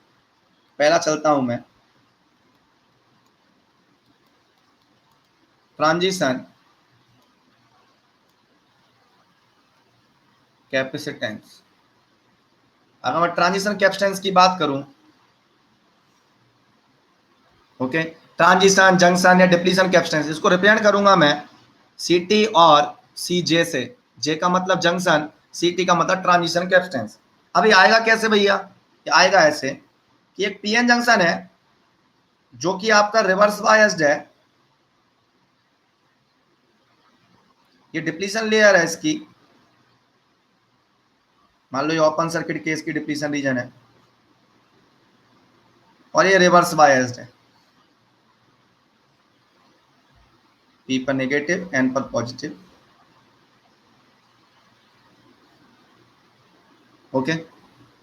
पहला चलता हूं मैं, ट्रांजिशन कैपेसिटेंस। अगर मैं ट्रांजिशन कैपेसिटेंस की बात करूं, ओके, ट्रांजिशन, जंक्शन या डिप्लीशन कैपेसिटेंस, इसको रिप्रेजेंट करूंगा मैं सी टी और सी जे से। जे का मतलब जंक्शन, सी टी का मतलब ट्रांजिशन कैपेसिटेंस। अभी आएगा कैसे भैया? ये आएगा ऐसे कि एक पीएन जंक्शन है जो कि आपका रिवर्स बायस्ड है, ये डिप्लीशन लेयर है इसकी, मान लो ये ओपन सर्किट केस की डिप्लीशन रीजन है, और ये रिवर्स बायस्ड है। P पर नेगेटिव, N पर पॉजिटिव। ओके,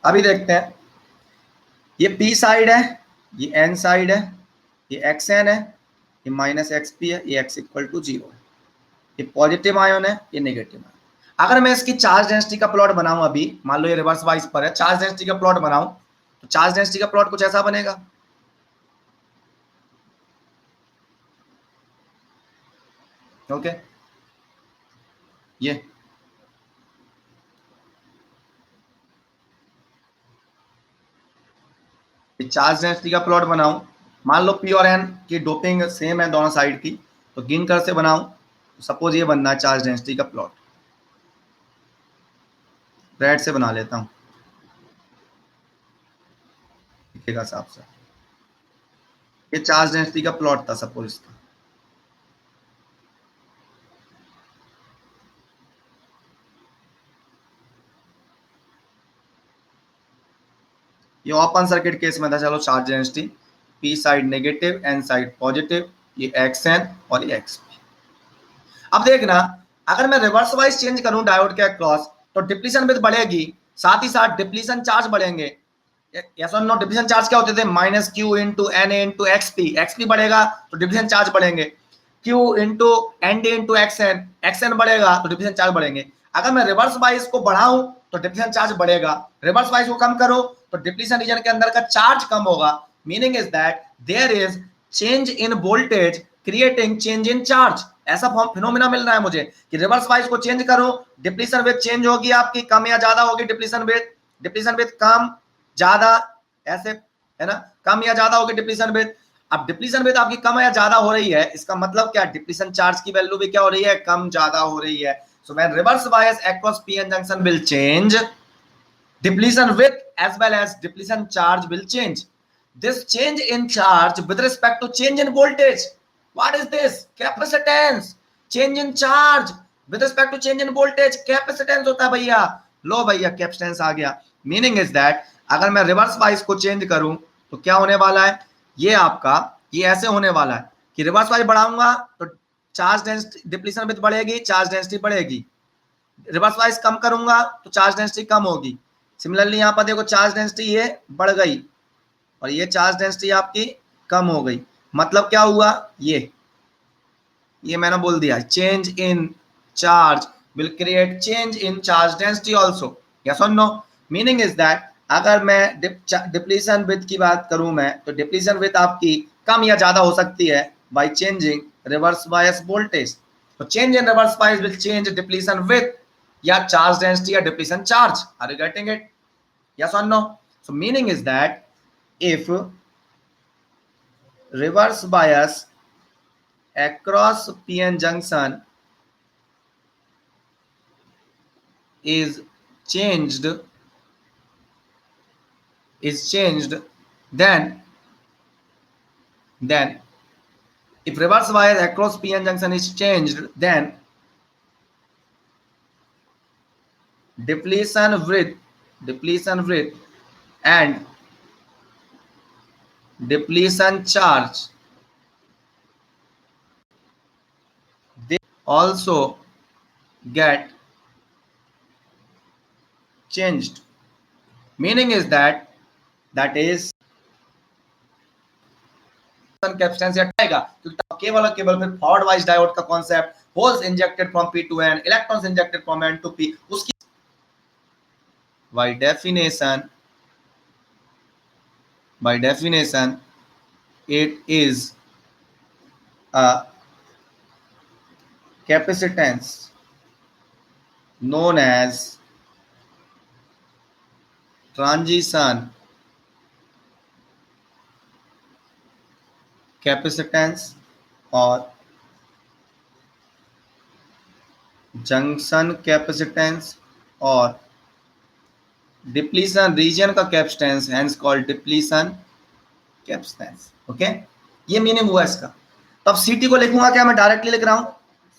अभी देखते हैं, ये P साइड है, ये N साइड है, ये XN है, ये माइनस XP है, ये X इक्वल टू 0 है, ये पॉजिटिव आयन है, ये नेगेटिव आयन। अगर मैं इसकी चार्ज डेंसिटी का प्लॉट बनाऊं, अभी मान लो ये रिवर्स वाइज पर है, चार्ज डेंसिटी का प्लॉट बनाऊं, तो चार्ज डेंसिटी का प्लॉट कुछ ऐसा बनेगा। ओके, ये चार्ज डेंसिटी का प्लॉट बनाऊं, मान लो P और N की डोपिंग सेम है दोनों साइड की, तो गिन कर से बनाऊं, तो सपोज ये बनना है चार्ज डेंसिटी का प्लॉट। रेड से बना लेता हूं, दिखेगा साफ से। ये चार्ज डेंसिटी का प्लॉट था सपोज इसका। ये ओपन सर्किट केस में था, चलो charge density P side negative, N side positive, ये XN और ये XP। अब देखना, अगर मैं रिवर्स वाइज चेंज करूं डायोड के अक्रॉस, तो डिप्लीशन विड्थ बढ़ेगी, साथ ही साथ डिप्लीशन चार्ज बढ़ेंगे। यस और नो, डिप्लीशन चार्ज क्या होते थे, minus Q into N A into XP, XP बढ़ेगा तो डिप्लीशन चार्ज बढ़ेंगे, Q into N D into XN, XN बढ़ेगा तो डिप्लीशन चार्ज बढ़ेंगे। अगर मैं रिवर्स वाइज को बढ़ाऊं तो डिप्लीशन चार्ज बढ़ेगा, रिवर्स वाइज को कम करो तो डिप्लीशन रीजन के अंदर का चार्ज कम होगा। Meaning is that there is change in voltage creating change in charge. ऐसा फिनोमिना मिल रहा है मुझे कि रिवर्स वाइज को चेंज करो, डिप्लीशन विड्थ चेंज होगी आपकी, कम या ज्यादा होगी डिप्लीशन विड्थ कम ज्यादा, ऐसे है ना, कम या ज्यादा होगी डिप्लीशन विड्थ। अब डिप्लीशन विड्थ आपकी कम या ज्यादा हो रही है, इसका मतलब क्या, डिप्लीशन चार्ज की वैल्यू भी क्या हो रही है, कम ज्यादा हो रही है। So when reverse bias across PN junction will change, depletion width as well as depletion charge will change. This change in charge with respect to change in voltage. What is this? Capacitance. Change in charge with respect to change in voltage. Capacitance होता है भैया। लो भैया, capacitance आ गया। Meaning is that अगर मैं reverse wise को change करूं तो क्या होने वाला है, ये आपका ये ऐसे होने वाला है कि रिवर्स वाइज बढ़ाऊंगा तो चार्ज डेंसिटी डिप्लीशन विथ बढ़ेगी, चार्ज डेंसिटी बढ़ेगी। रिवर्स वाइज कम करूंगा तो चार्ज डेंसिटी कम होगी। सिमिलरली यहाँ पर देखो, चार्ज डेंसिटी ये बढ़ गई और ये चार्ज डेंसिटी आपकी कम हो गई। मतलब क्या हुआ, ये मैंने बोल दिया, change in charge will create change in charge density also. Yes और नो? मीनिंग इज दैट अगर मैं डिप्लीशन विड्थ की बात करूं मैं, तो डिप्लीशन विड्थ आपकी कम या ज्यादा हो सकती है by changing reverse bias voltage. तो change in reverse bias will change depletion width या चार्ज डेंसिटी या depletion charge. Are you getting it? Yes or no? So meaning is that if reverse bias across PN junction is changed, then if reverse bias across PN junction is changed, then depletion width and depletion charge, they also get changed. Meaning is that is capacitance हटाएगा, क्योंकि केवल और केवल फिर forward wise diode का concept, holes injected from P to N, electrons injected from N to P, उसकी by definition it is a capacitance known as transition capacitance और junction capacitance और डिप्लीशन रीजन का capacitance, hence called depletion capacitance. Okay, ये meaning हुआ इसका। तब सीटी को लिखूंगा क्या, मैं डायरेक्टली लिख रहा हूं,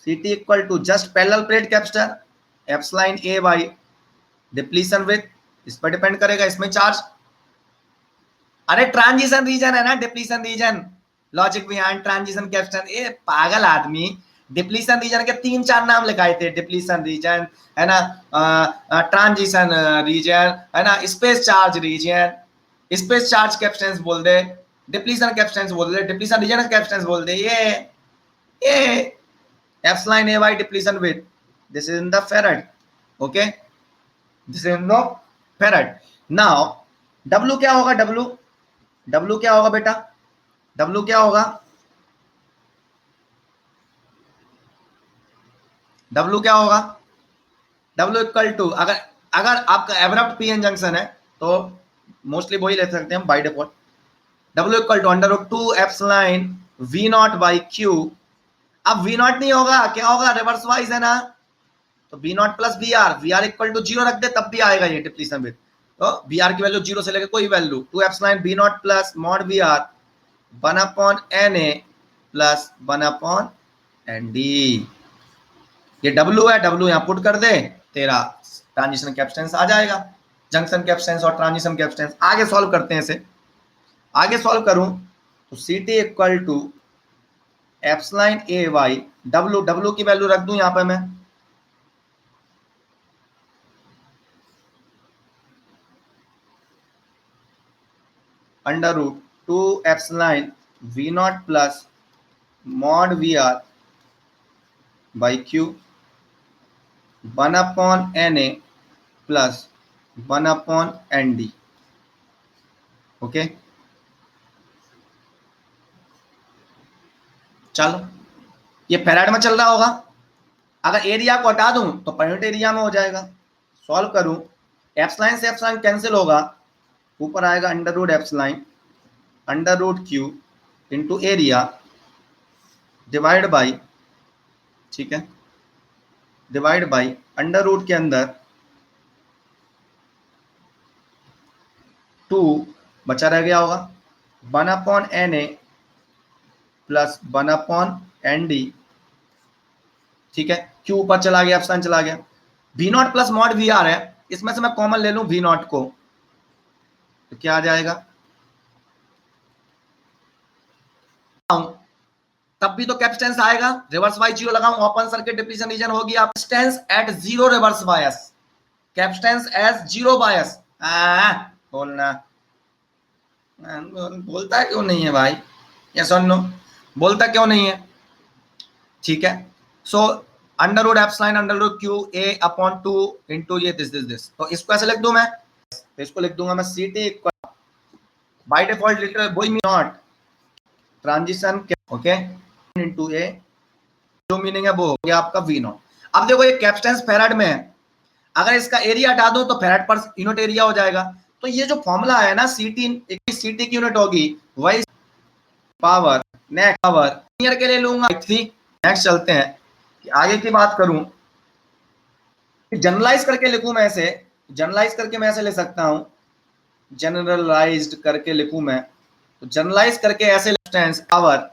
CT equal to just parallel plate capacitor epsilon A by depletion width, इस पर डिपेंड करेगा, इसमें चार्ज। अरे ट्रांजिशन रीजन है ना depletion region, logic behind transition capacitance. ए पागल आदमी, डिप्लीशन रीजन के 3-4 नाम लिखाए थे, डिप्लीशन रीजन है ना, ट्रांजिशन रीजन है ना, space charge region, space charge capacitance बोल दे, डिप्लीशन कैपेसिटेंस बोल दे, डिप्लीशन रीजन कैपेसिटेंस बोल दे, ये epsilon A by depletion width, this is in the farad, okay, this is in the farad. Now W क्या होगा, डब्ल्यू क्या होगा बेटा, डब्ल्यू क्या होगा, डब्ल्यू क्या होगा, डब्ल्यू इक्वल टू, अगर अगर आपका एब्रप्ट पीएन जंक्शन है तो मोस्टली वही ले सकते हैं हम by default, W equal to under root 2 epsilon V naught by Q. अब वी नॉट नहीं होगा, क्या होगा, रिवर्स वाइज है ना, तो V naught plus V R equal to 0 रख दे तब भी आएगा ये डिप्लीशन विथ, तो वी आर की वैल्यू 0 से लेकर कोई value, 2 epsilon V naught plus mod V R 1 upon N A plus 1 upon N D. ये डब्ल्यू है, डब्ल्यू यहां पुट कर दे, तेरा ट्रांजिशन कैपेसिटेंस आ जाएगा, जंक्शन कैपेसिटेंस और ट्रांजिशन कैपेसिटेंस। आगे सॉल्व करते हैं इसे, आगे सॉल्व करूं तो C T equal to epsilon A by, W W की वैल्यू रख दूं यहां पर मैं, under root 2 epsilon V naught plus mod V R by Q 1 upon N A plus 1 upon N D, okay. चलो ये फेराड में चल रहा होगा, अगर एरिया को हटा दूं तो पर यूनिट एरिया में हो जाएगा। सॉल्व करूं, एप्सिलॉन से एप्सिलॉन कैंसिल होगा, ऊपर आएगा under root epsilon under root Q into area divide by, ठीक है, डिवाइड बाई अंडर रूट के अंदर 2 बचा रह गया होगा 1 upon N A plus 1 upon N D, ठीक है, क्यू ऊपर चला गया, एप्सिलॉन चला गया, V naught plus mod V R है, इसमें से मैं कॉमन ले लूं वी नॉट को, तो क्या आ जाएगा, तब भी तो कैपेसिटेंस आएगा, रिवर्स वाइज 0 लगाऊं, ओपन सर्किट डिप्लीशन रीजन होगी, आप capacitance at 0 reverse bias, capacitance as 0 bias, बोलना बोलता क्यों नहीं है भाई, यस और नो, बोलता क्यों नहीं है, ठीक है। So under root epsilon under root Q A upon 2 into ये दिस, तो इसको ऐसे लिख दूं मैं, तो इसको लिख दूंगा मैं C T equal by default literal वही naught transition, okay, into A, जो मीनिंग है वो हो गया आपका वी नॉट। अब देखो ये कैपेसिटेंस फेराड में है, अगर इसका एरिया हटा दो तो फेराड पर यूनिट एरिया हो जाएगा, तो ये जो फॉर्मूला है ना सीटी की यूनिट होगी वही पावर, नेक्स्ट पावर नियर के लिए लूंगा 3। नेक्स्ट चलते हैं कि आगे की बात करूं, जनरलाइज करके लिखूं मैं ऐसे, जनरलाइज करके मैं ऐसे ले सकता हूं, जनरलाइज्ड करके लिखूं मैं, तो जनरलाइज करके ऐसे पावर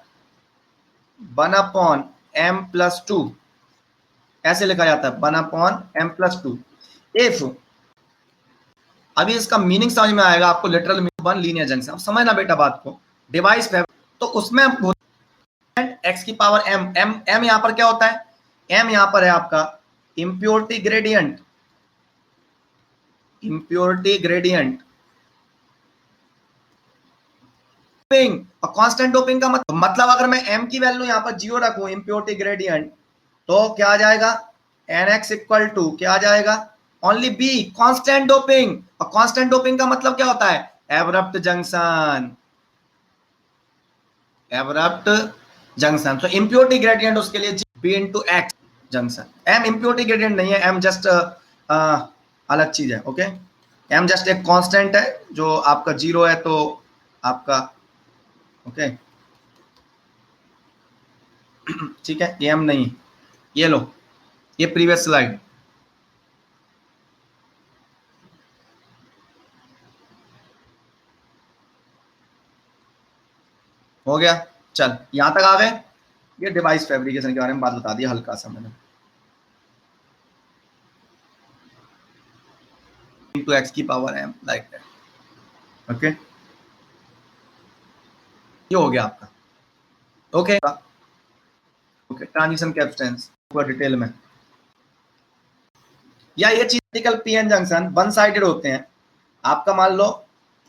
1 अपॉन m प्लस 2 ऐसे लिखा जाता है, 1 अपॉन m प्लस 2 इफ, अभी इसका मीनिंग समझ में आएगा आपको, लिटरल मीनिंग 1 लीनियर जंक्शन, अब समझना बेटा बात को, डिवाइस तो उसमें x की पावर m, m यहां पर क्या होता है, m यहां पर है आपका इम्प्योरिटी ग्रेडियंट, इम्प्योरिटी ग्रेडियंट और कांस्टेंट डोपिंग का मतलब अगर मैं m की वैल्यू यहां पर 0 रखूं इम्प्योरिटी ग्रेडियंट, तो क्या आ जाएगा, nx इक्वल टू क्या आ जाएगा, ओनली b कांस्टेंट डोपिंग, और कांस्टेंट डोपिंग का मतलब क्या होता है, एब्रप्ट जंक्शन, एब्रप्ट जंक्शन, तो इम्प्योरिटी ग्रेडियंट उसके लिए b into x junction, m impurity gradient नहीं है, m जस्ट अलग चीज है, ओके, m जस्ट एक कांस्टेंट है जो आपका 0 है तो आपका, ओके, ठीक है, ये m नहीं, ये लो, ये प्रीवियस स्लाइड, हो गया, चल यहां तक आ गए, ये डिवाइस फैब्रिकेशन के बारे में बात बता दी हल्का सा मैंने, इनटू x की power m like that, okay, ये हो गया आपका, ओके। ओके, ट्रांजिशन कैपेसिटेंस पूरा डिटेल में, या ये चीज practical PN junction one sided होते हैं। आपका मान लो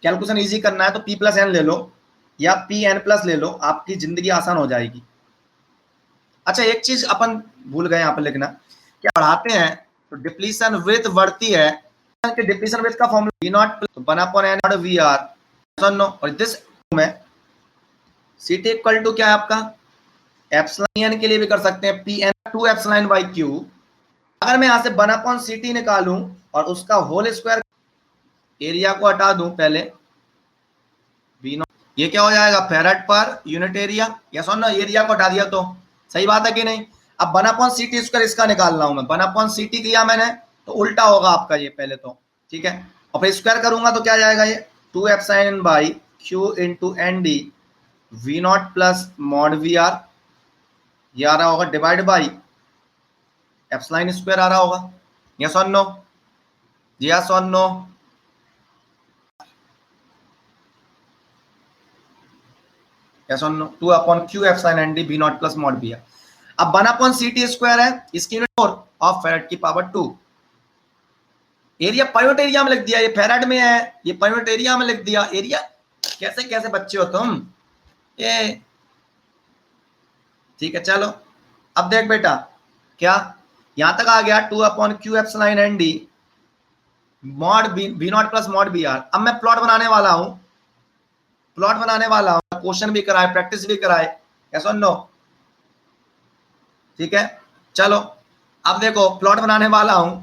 कैलकुलेशन इजी करना है तो पी प्लस एन ले लो या पी एन प्लस ले लो, आपकी जिंदगी आसान हो जाएगी। अच्छा, एक चीज अपन भूल गए यहाँ पर लिखना, क्या पढ़ाते हैं तो डिप्लीशन विथ बढ़ती है, डिप्लीशन विथ का फॉर्मूला वी नॉट तो 1/n वी आर, और दिस में सी टी इक्वल टू क्या है आपका एप्सिलॉन के लिए भी कर सकते हैं P N 2 epsilon by Q. अगर मैं यहां से 1/ct निकालूं और उसका होल स्क्वायर, एरिया को हटा दूं पहले, वी नॉट, ये क्या हो जाएगा फेरेड पर यूनिट एरिया, यस और नो, एरिया को हटा दिया तो सही बात है कि नहीं। अब 1/ct स्क्वायर इसका निकाल रहा हूं मैं, 1/ct किया मैंने तो उल्टा होगा आपका ये पहले तो, ठीक है, और फिर स्क्वायर करूंगा तो क्या जाएगा ये 2 epsilon by Q into N D V naught plus mod V R, ये आ रहा होगा डिवाइड बाई एप्सिलॉन स्क्वायर आ रहा होगा, यस और नो, यस और नो, यस और no, 2/q epsilon N D V naught plus mod V R. अब 1/ct स्क्वायर है, इसकी यूनिट 4 ऑफ फेरेड की power 2, area per unit area में लिख दिया, ये फेरेड में है, ये पर यूनिट एरिया में लिख दिया, एरिया कैसे कैसे बच्चे हो तुम ये, ठीक है। चलो अब देख बेटा, क्या यहां तक आ गया 2/q epsilon N D mod V naught plus mod V R. अब मैं प्लॉट बनाने वाला हूं, प्लॉट बनाने वाला हूं, क्वेश्चन भी कराए प्रैक्टिस भी कराए, यस और नो, ठीक है। चलो अब देखो प्लॉट बनाने वाला हूं,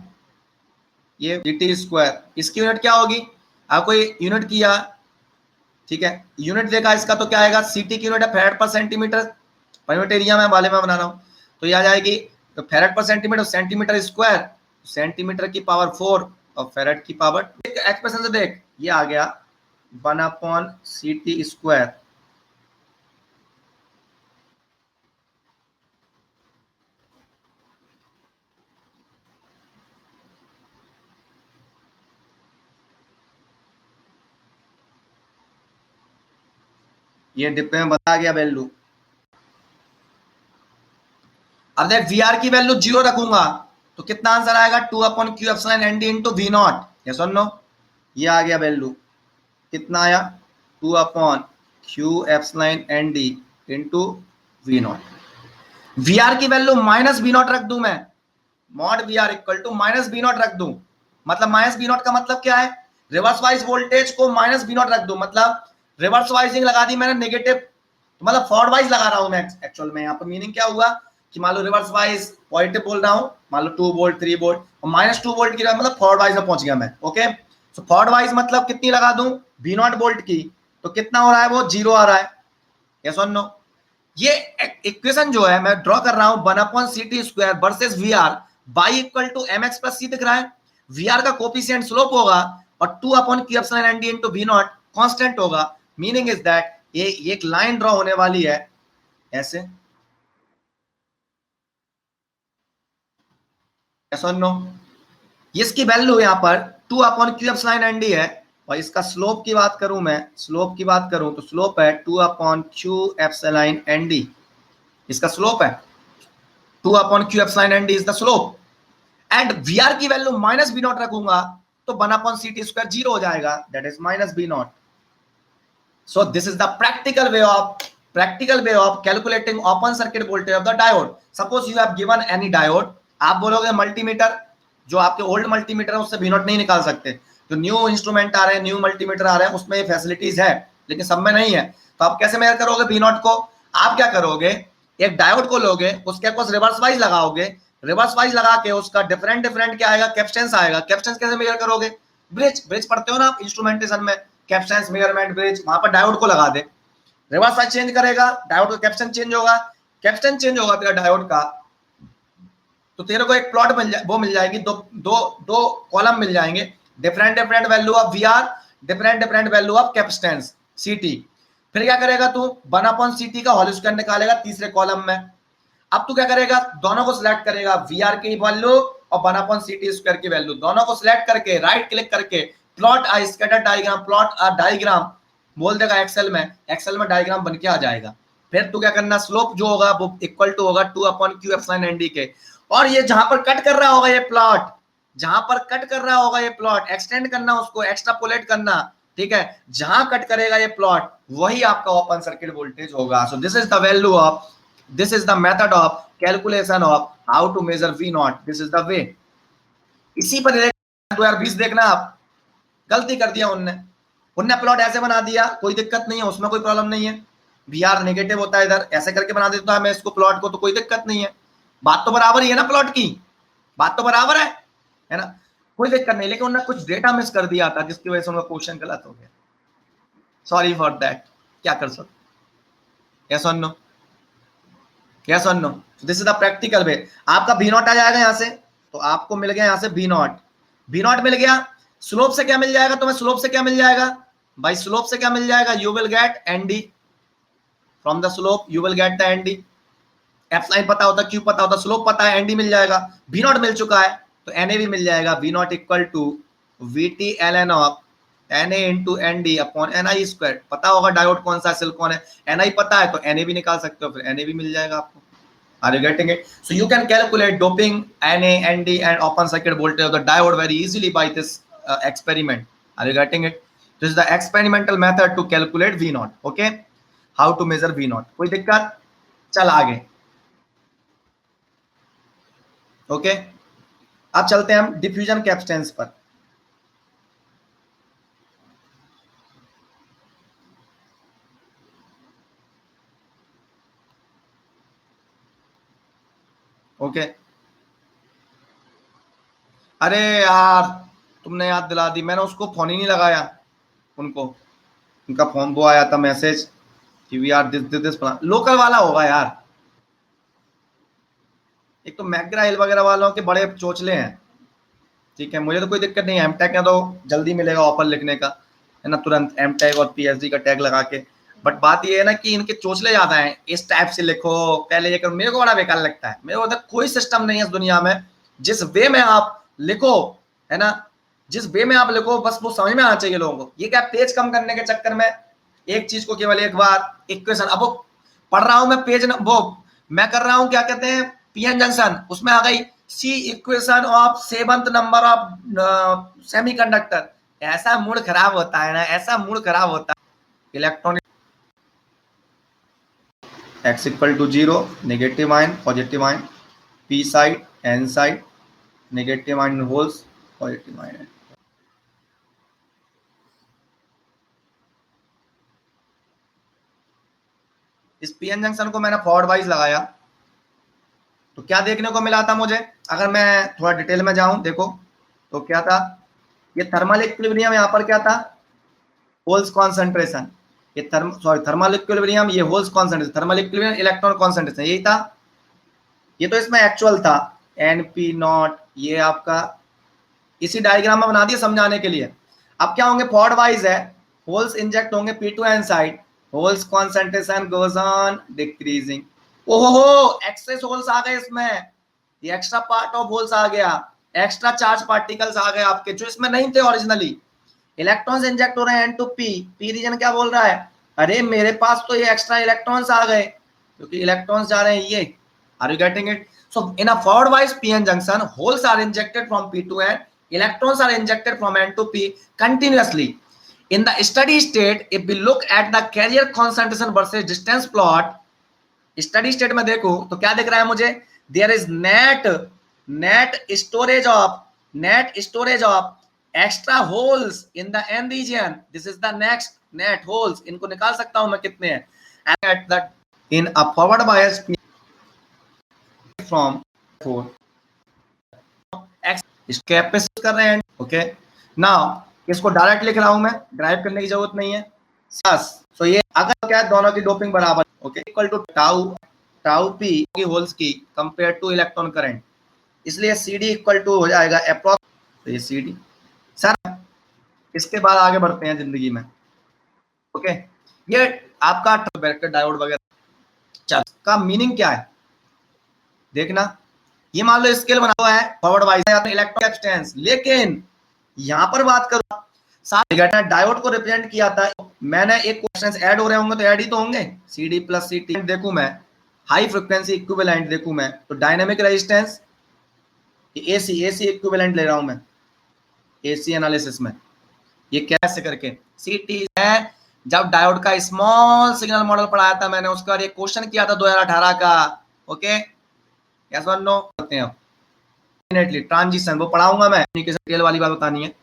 ये dt स्क्वायर, इसकी यूनिट क्या होगी, आपको यूनिट किया, ठीक है, यूनिट देखा इसका तो क्या आएगा, सीटी की यूनिट है फेरेड पर सेंटीमीटर, पर यूनिट एरिया में वाले में बना रहा हूं, तो ये आ जाएगी तो फेरेड पर सेंटीमीटर, सेंटीमीटर स्क्वायर, सेंटीमीटर की पावर 4 और फेरेड की पावर, एक्सप्रेशन से देख ये आ गया 1/ct स्क्वायर, ये डिब्बे में बता गया वैल्यू। अब देख वी आर की वैल्यू 0 रखूंगा तो कितना आंसर आएगा 2/q epsilon N D into V naught, yes और नो, ये आ गया वैल्यू, कितना आया 2/q epsilon N D into V naught. V R की वैल्यू माइनस वी नॉट रख दूं मैं, mod V R equal to minus V naught रख दूं, मतलब माइनस वी नॉट का मतलब क्या है, रिवर्स वाइज वोल्टेज को माइनस वी नॉट रख दूं, मतलब रिवर्स वाइजिंग लगा दी मैंने नेगेटिव, तो मतलब फॉरवर्ड वाइज लगा रहा हूं मैं एक्चुअल में, यहाँ पर मीनिंग क्या हुआ कि मान लो रिवर्स वाइज पॉजिटिव बोल रहा हूं, मान लो 2 वोल्ट 3 वोल्ट और -2 वोल्ट की मतलब फॉरवर्ड वाइज में पहुंच गया मैं, ओके। सो फॉरवर्ड वाइज मतलब कितनी लगा दूं वी नॉट वोल्ट की, तो कितना हो रहा है वो 0 आ रहा है, यस और नो। ये इक्वेशन जो है मैं ड्रॉ कर रहा हूं 1/ct square versus V R by equal to M X plus C दिख रहा है, वी आर का कोफिशिएंट स्लोप होगा और 2/q epsilon N D into V naught constant होगा, मीनिंग इज दैट ये एक लाइन ड्रॉ होने वाली है ऐसे, यस और नो। इसकी वैल्यू यहां पर 2/q एप्सिलॉन एन डी है और इसका स्लोप की बात करूं मैं, स्लोप की बात करूं तो स्लोप है 2/q एप्सिलॉन एन डी, इसका स्लोप है 2/q epsilon N D is the slope, and V R की वैल्यू माइनस बी नॉट रखूंगा तो 1/ct स्क्वायर 0 हो जाएगा, that is minus B naught. So this is the practical way of calculating open circuit voltage of the diode. Suppose you have given any diode, आप बोलोगे multimeter, जो आपके old multimeter है उससे वी नॉट नहीं निकाल सकते, जो न्यू इंस्ट्रूमेंट आ रहे हैं, न्यू मल्टीमीटर आ रहे हैं उसमें ये फैसिलिटीज है, लेकिन सब में नहीं है, तो आप कैसे मेजर करोगे वी नॉट को, आप क्या करोगे एक डायोड को लोगे, उसके पास रिवर्स वाइज लगाओगे, रिवर्स वाइज लगा के उसका डिफरेंट क्या आएगा कैपेसिटेंस आएगा, कैपेसिटेंस कैसे मेजर करोगे, ब्रिज पढ़ते हो ना आप इंस्ट्रूमेंटेशन में, कैपेसिटेंस मेजरमेंट ब्रिज, वहां पर डायोड को लगा दे, रिवर्स वाइज चेंज करेगा डायोड का कैपेसिटेंस चेंज होगा, कैपेसिटेंस चेंज होगा तेरा डायोड का, तो तेरे को एक प्लॉट वो मिल जाएगी, दो कॉलम मिल जाएंगे, different value of V R, different value of capacitance CT. फिर क्या करेगा तू 1/ct का होल स्क्वायर निकालेगा तीसरे कॉलम में, अब तू क्या करेगा दोनों को सिलेक्ट करेगा, वी आर की वैल्यू और 1/ct स्क्वायर की वैल्यू, दोनों को सिलेक्ट करके राइट क्लिक करके plot a scatter diagram, plot a diagram बोल देगा एक्सेल में डायग्राम बन के आ जाएगा, फिर तू क्या करना, स्लोप जो होगा वो इक्वल टू होगा 2/q एप्सिलॉन एन डी के। और ये जहां पर कट कर रहा होगा ये प्लॉट, जहां पर कट कर रहा होगा ये प्लॉट, एक्सटेंड करना उसको, एक्स्ट्रापोलेट करना, ठीक है, जहां कट करेगा ये प्लॉट वही आपका ओपन सर्किट वोल्टेज होगा। So this is the value of, this is the method of calculation of how to measure V naught, this is the way. इसी पर 2020 देखना, आप गलती कर दिया उनने, उनने प्लॉट ऐसे बना दिया, कोई दिक्कत नहीं है उसमें, कोई प्रॉब्लम नहीं है, वी आर नेगेटिव होता है इधर, ऐसे करके बना देता है मैं इसको प्लॉट को, तो कोई दिक्कत नहीं है, बात तो बराबर ही है ना, प्लॉट की बात तो बराबर है ना, कोई दिक्कत नहीं। लेकिन उन्होंने कुछ डेटा मिस कर दिया था जिसकी वजह से उनका क्वेश्चन गलत हो गया, सॉरी फॉर दैट, क्या कर सकते। यस और नो, यस और no, this is the practical way. आपका भी नॉट आ जाएगा यहां से, तो आपको मिल गया यहां से भी नॉट, भी नॉट मिल गया। स्लोप से क्या मिल जाएगा तुम्हें, स्लोप से क्या मिल जाएगा भाई, स्लोप से क्या मिल जाएगा, you will get N D, from the slope you will get the N D. F line पता होता, क्यू पता होता, स्लोप पता है, एन डी मिल जाएगा, भी नॉट मिल चुका है तो एन ए भी मिल जाएगा, V not equal to V T L N of N A into N D upon N I square. पता होगा डायोड कौन सा सिलिकॉन है, एन आई पता है तो एन ए भी निकाल सकते हो, फिर एन ए भी मिल जाएगा आपको। Are you getting it? So you can calculate doping, Na, Nd and open circuit voltage of the diode very easily by this experiment. Are you getting it? This is the experimental method to calculate V naught. Okay? How to measure V naught? कोई दिक्कत? चल आगे। Okay? अब चलते हैं हम diffusion capacitance पर। Okay अरे यार तुमने याद दिला दी, मैंने उसको फोन ही नहीं लगाया, उनको उनका फोन वो आया था मैसेज कि वी आर दिस लोकल वाला होगा यार, एक तो मैकग्रा हिल वगैरह वालों के बड़े चोचले हैं, ठीक है, मुझे तो कोई दिक्कत नहीं है, एमटेक है तो जल्दी मिलेगा ऑफर लिखने का, है ना, तुरंत एमटेक और पीएचडी का टैग लगा के। बट बात ये है ना कि इनके चोचले ज्यादा हैं, इस टाइप से लिखो पहले ये करो, मेरे को बड़ा बेकार लगता है, मेरे को कोई सिस्टम नहीं है इस दुनिया में, जिस वे में आप लिखो, है ना, जिस वे में आप लिखो बस वो समझ में आना चाहिए लोगों को। ये क्या पेज कम करने के चक्कर में एक चीज को केवल एक बार इक्वेशन, अब वो पढ़ रहा हूं मैं पेज वो मैं कर रहा हूं क्या कहते हैं पीएन जंक्शन, उसमें आ गई सी equation of 7th number of semiconductor, ऐसा मूड खराब होता है ना, ऐसा मूड खराब होता है। Electronic x equal to 0, negative ion positive ion, p side n side, negative ion holes positive ion. इस पीएन जंक्शन को मैंने फॉरवर्ड वाइज लगाया तो क्या देखने को मिला था मुझे, अगर मैं थोड़ा डिटेल में जाऊं देखो तो क्या था, ये थर्मल इक्विलिब्रियम, यहाँ पर क्या था होल्स कॉन्सेंट्रेशन, ये थर्मल इक्विलिब्रियम, ये holes concentration, thermal equilibrium electron concentration, यही था, ये तो इसमें एक्चुअल था एनपी नॉट, ये आपका इसी डायग्राम में बना दिया समझाने के लिए। अब क्या होंगे फॉरवर्ड वाइज है, होल्स इंजेक्ट होंगे P2N side, holes concentration goes on decreasing, ओहो एक्सेस होल्स आ गए इसमें, ये एक्स्ट्रा पार्ट ऑफ होल्स आ गया, एक्स्ट्रा चार्ज पार्टिकल्स आ गए आपके जो इसमें नहीं थे ओरिजिनली, इलेक्ट्रॉन्स इंजेक्ट हो रहे हैं N to P, P region क्या बोल रहा है, अरे मेरे पास तो ये एक्स्ट्रा इलेक्ट्रॉन्स आ गए क्योंकि इलेक्ट्रॉन्स जा रहे हैं ये, are you getting it? So in a forward wise PN junction holes are injected from P to N, electrons are injected from N to P continuously. In the steady state, if we look at the carrier concentration versus distance plot, steady state में देखो तो क्या दिख रहा है मुझे, there is net storage of extra holes in the N region, this is the next net holes, इनको निकाल सकता हूं मैं कितने हैं, at that in a forward bias from 4 capacity कर रहे हैं, ओके नाउ इसको डायरेक्ट लिख रहा हूं मैं, ड्राइव करने की जरूरत नहीं है, सो ये अगर क्या है दोनों की डोपिंग बराबर, okay, equal to tau P की होल्स की कंपेयर टू इलेक्ट्रॉन करंट, इसलिए CD इक्वल टू हो जाएगा अप्रॉक्स, तो ये CD सर, इसके बाद आगे बढ़ते हैं जिंदगी में, ओके, ये आपका वेक्टर डायोड वगैरह का मीनिंग क्या है देखना, ये मान लो स्केल बना हुआ है फॉरवर्ड वाइज या तो इलेक्ट्रॉन कैपेसिटेंस, लेकिन यहां पर बात करो डायोड को रिप्रेजेंट किया था मैंने, एक क्वेश्चन ऐड हो रहे होंगे तो ऐड ही तो होंगे, C D plus C T देखूं मैं, हाई फ्रिक्वेंसी इक्विवेलेंट देखूं मैं, तो डायनेमिक रेजिस्टेंस एसी इक्विवेलेंट ले रहा हूं मैं एसी एनालिसिस में, ये कैसे करके सी टी है। जब डायोड का स्मॉल सिग्नल मॉडल पढ़ाया था मैंने, उसका एक क्वेश्चन किया था 2018 का, ओके यस और नो करते हैं। डेफिनेटली ट्रांजिशन वो पढ़ाऊंगा मैं, कम्युनिकेशन वाली बात बतानी है।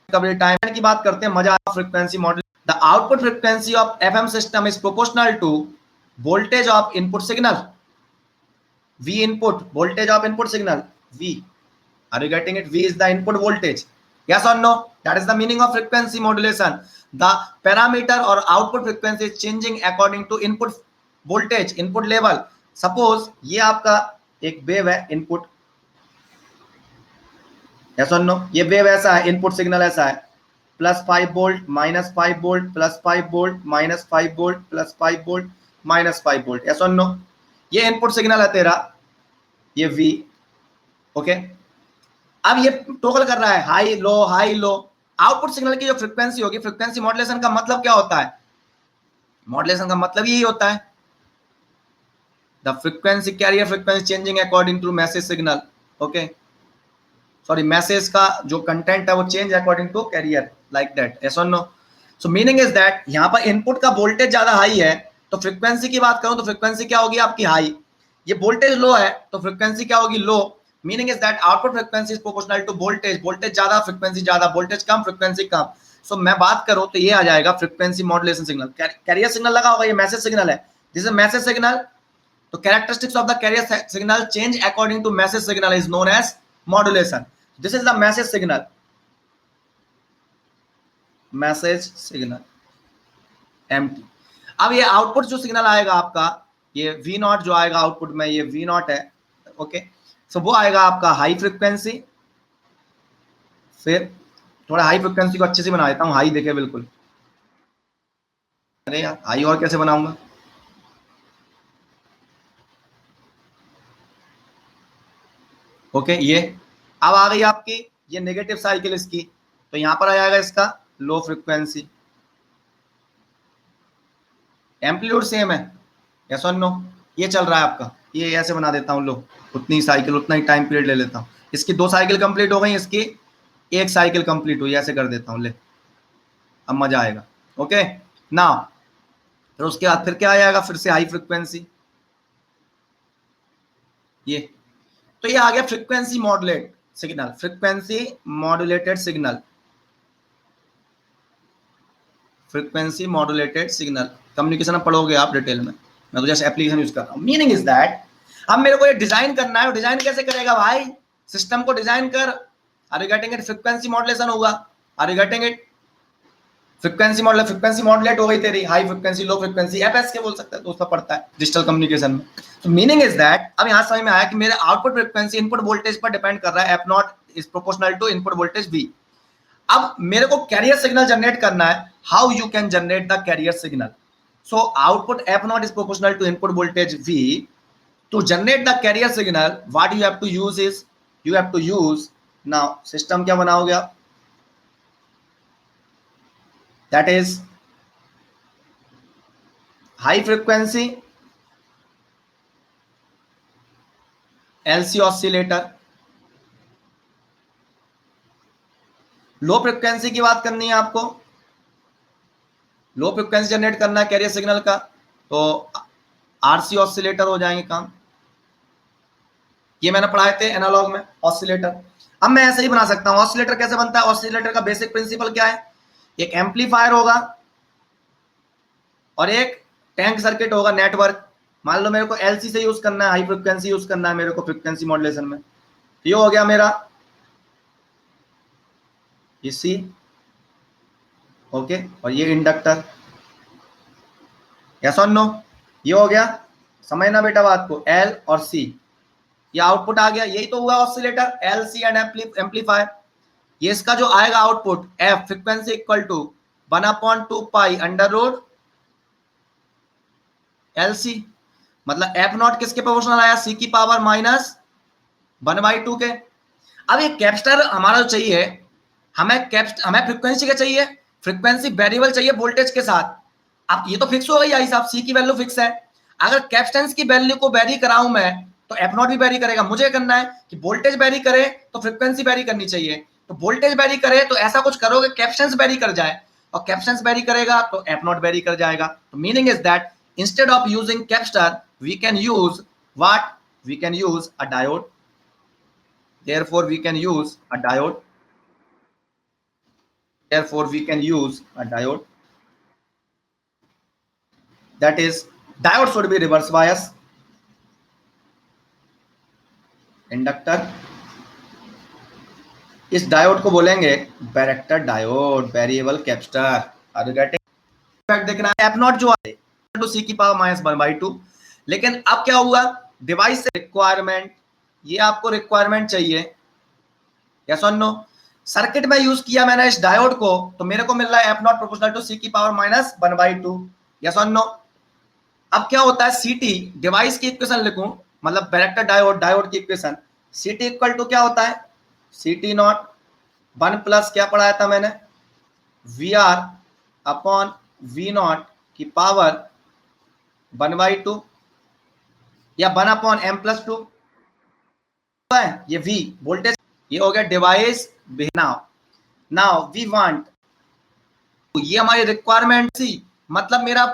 कभी टाइम की बात करते हैं, मजा frequency model. The output frequency of FM system is proportional to voltage of input signal, V input, voltage of input signal, V. Are you getting it? V is the input voltage. Yes or no? That is the meaning of frequency modulation. The parameter or output frequency is changing according to input voltage, input level. Suppose ये आपका एक wave है input, yes or no? ये wave ऐसा है, input signal ऐसा है, +5 volt, -5 volt, +5 volt, -5 volt, +5 volt, -5 volt, yes or no? ये इनपुट सिग्नल है तेरा, ये V, ओके। अब ये टोगल कर रहा है high low high low. Output signal की जो फ्रीक्वेंसी होगी, फ्रीक्वेंसी मॉड्यूलेशन का मतलब क्या होता है? मॉड्यूलेशन का मतलब यही होता है, the frequency carrier frequency changing according to message signal, okay sorry message का जो कंटेंट है वो change according to carrier, like that, yes और no? So meaning is that यहाँ पर इनपुट का वोल्टेज ज्यादा हाई है तो फ्रीक्वेंसी की बात करूं तो फ्रीक्वेंसी क्या होगी आपकी हाई, ये वोल्टेज लो है तो फ्रीक्वेंसी क्या होगी low. Meaning is that output frequency is proportional to voltage, voltage ज्यादा फ्रीक्वेंसी ज्यादा, वोल्टेज कम फ्रीक्वेंसी कम। सो मैं बात करूं तो ये आ जाएगा frequency modulation signal. Carrier signal लगा होगा, ये मैसेज सिग्नल है, दिस इज मैसेज सिग्नल, तो characteristics of the carrier signal change according to message signal is known as modulation. This is the message signal, message signal MT. अब ये output जो signal आएगा आपका, ये वी नॉट जो आएगा आउटपुट में, ये वी नॉट है, ओके सो वो आएगा आपका हाई फ्रीक्वेंसी। फिर थोड़ा हाई फ्रीक्वेंसी को अच्छे से बना देता हूं, हाई देखे बिल्कुल, अरे यार हाई और कैसे बनाऊंगा, ओके ये अब आ गई आपकी ये नेगेटिव साइकिल इसकी, तो यहां पर आ जाएगा इसका लो फ्रीक्वेंसी। एम्पलीट्यूड सेम है, यस और नो? ये चल रहा है आपका, ये ऐसे बना देता हूं, लो उतनी साइकिल उतना ही टाइम पीरियड ले लेता हूं, इसकी 2 साइकिल कंप्लीट हो गई, इसकी 1 साइकिल कंप्लीट हुई, ऐसे कर देता हूं, ले अब मजा आएगा, ओके ना। फिर उसके बाद फिर क्या आ जाएगा, फिर से हाई फ्रीक्वेंसी, ये तो ये आ गया frequency modulate signal, frequency modulated signal, frequency modulated signal. Communication में पढ़ोगे आप डिटेल में, मैं तो जस्ट एप्लीकेशन यूज कर रहा हूं। मीनिंग इज दैट अब मेरे को ये डिजाइन करना है, डिजाइन कैसे करेगा भाई, सिस्टम को डिजाइन कर, are you getting it? Frequency modulation होगा, are you getting it? Frequency modulate हो गई तेरी, high frequency low frequency, FS के बोल सकते हैं, तो उसका पड़ता है डिजिटल कम्युनिकेशन में। तो मीनिंग इज दैट अब यहां समझ में आया कि मेरे आउटपुट फ्रीक्वेंसी इनपुट वोल्टेज पर डिपेंड कर रहा है, F not is proportional to input voltage V. अब मेरे को कैरियर सिग्नल जनरेट करना है, how you can generate the carrier signal? So output F not is proportional to input voltage V, to generate the carrier signal what you have to use is you have to use now system क्या बनाओगे आप, that is high frequency LC oscillator। Low frequency की बात करनी है आपको, low frequency generate करना है कैरियर सिग्नल का, तो आरसी ऑसिलेटर हो जाएंगे काम, ये मैंने पढ़ाए थे एनालॉग में ऑसिलेटर। अब मैं ऐसे ही बना सकता हूं, ऑसिलेटर कैसे बनता है? ऑसिलेटर का बेसिक प्रिंसिपल क्या है, एक एम्पलीफायर होगा और एक टैंक सर्किट होगा, नेटवर्क। मान लो मेरे को एलसी से यूज करना है, हाई फ्रिक्वेंसी यूज करना है मेरे को फ्रीक्वेंसी मॉड्यूलेशन में, ये हो गया मेरा ये सी, ओके और ये इंडक्टर, यस और नो? ये हो गया, समझना बेटा बात को, एल और सी, ये आउटपुट आ गया, यही तो हुआ oscillator, L C and amplifier. ये इसका जो आएगा output F frequency equal to 1/2 pi under root L C, मतलब एफ नॉट किसके प्रोपोर्शनल आया, सी की पावर -1/2 के। अब ये कैपेसिटर हमारा जो चाहिए, हमें फ्रीक्वेंसी क्या चाहिए, फ्रीक्वेंसी वेरिएबल चाहिए वोल्टेज के साथ। अब ये तो फिक्स हो गई आई साहब, सी की वैल्यू फिक्स है। अगर कैपेसिटेंस की वैल्यू को वेरी कराऊं मैं तो एफ नॉट भी वेरी करेगा। मुझे करना है कि वोल्टेज वेरी करे तो फ्रीक्वेंसी वेरी करनी चाहिए, तो वोल्टेज वेरी करे तो ऐसा कुछ करोगे कैपेसिटेंस वेरी कर जाए, और कैपेसिटेंस वेरी करेगा तो एफ नॉट वेरी कर जाएगा। तो meaning is that instead of using capacitor we can use what, we can use a diode, therefore we can use a diode, therefore we can use a diode, that is diode should be reverse bias inductor. इस diode को बोलेंगे varactor diode, variable capacitor. Are you getting? Fact देखना है F not जो है to सी की power minus 1/2, लेकिन अब क्या हुआ, डिवाइस से रिक्वायरमेंट, ये आपको रिक्वायरमेंट चाहिए, यस और नो। सर्किट में यूज किया मैंने इस डायोड को, तो मेरे को मिल रहा है एफ नॉट प्रोपोर्शनल टू सी की पावर माइनस 1/2, यस और नो। अब क्या होता है, सीटी डिवाइस की इक्वेशन लिखूं, मतलब बैरेक्टर डायोड, डायोड की इक्वेशन, सीटी इक्वल टू क्या होता है, सीटी नॉट 1 प्लस क्या पढ़ाया था मैंने, V R upon V not की पावर 1/2 या 1 अपॉन एम प्लस 2 है, ये वी वोल्टेज, ये हो गया device. Now now we want, ये हमारी रिक्वायरमेंट सी, मतलब मेरा,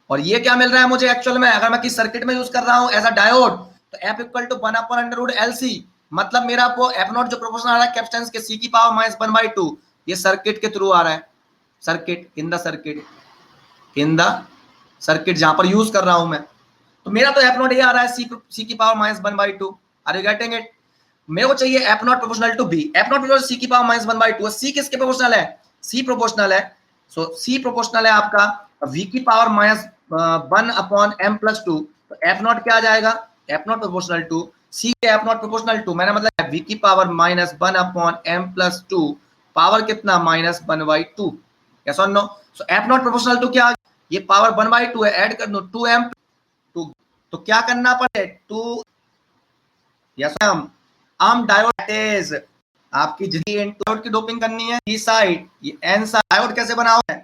और ये क्या मिल रहा है मुझे एक्चुअल में, अगर मैं किस सर्किट में यूज कर रहा हूं एज अ डायोड, तो F equal to 1 upon under root L C, मतलब मेरा वो एफ नॉट जो प्रोपोर्शनल आ रहा है कैपेसिटेंस के सी की पावर माइनस 1/2, ये सर्किट के थ्रू आ रहा है, circuit in the circuit, in the circuit जहां पर यूज कर रहा हूं मैं, तो मेरा तो एफ नॉट ये आ रहा है सी की power minus 1/2। Are you getting it? मेरे को चाहिए F not proportional to be, F not proportional C की पावर माइनस 1/2, सी किसके प्रोपोर्शनल है, सी प्रोपोर्शनल है, सो सी प्रोपोर्शनल है आपका वी की power minus 1 upon M plus 2, तो एफ नॉट क्या आ जाएगा, F not proportional to C, F not proportional to, मैंने मतलब वी की power minus 1 upon M plus 2, power कितना माइनस 1/2, यस और no. So F not proportional to क्या, ये पावर 1/2 है, ऐड कर दो 2m 2, तो क्या करना पड़े 2, यस आम डायोड इज आपकी डायोड की डोपिंग करनी है, ई साइड ये एन साइड, डायोड कैसे बनाओ है,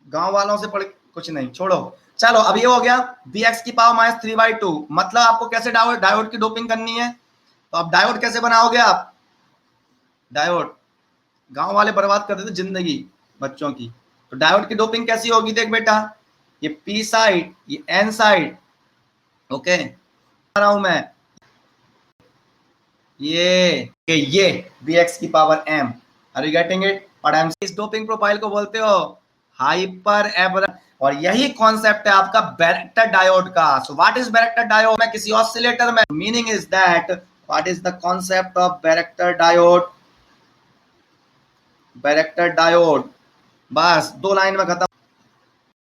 गांव वालों से पढ़ कुछ नहीं, छोड़ो। चलो अब ये हो गया bx की पावर माइनस 3/2, मतलब आपको कैसे डायोड की डोपिंग करनी है, तो अब डायोड कैसे बनाओगे आप, डायोड गांव वाले बर्बाद कर देते जिंदगी बच्चों की, तो डायोड की डोपिंग कैसी होगी, देख बेटा ये पी साइड ये एन साइड, ओके रहा हूं मैं, ये bx की power m, are you getting it, और m इस डोपिंग प्रोफाइल को बोलते हो हाइपर एबरन, और यही कॉन्सेप्ट है आपका बैरेक्टर डायोड का। So what is varactor diode, मैं किसी ऑसिलेटर में, meaning is that what is the concept of varactor diode, varactor diode, बस 2 लाइन में खत्म।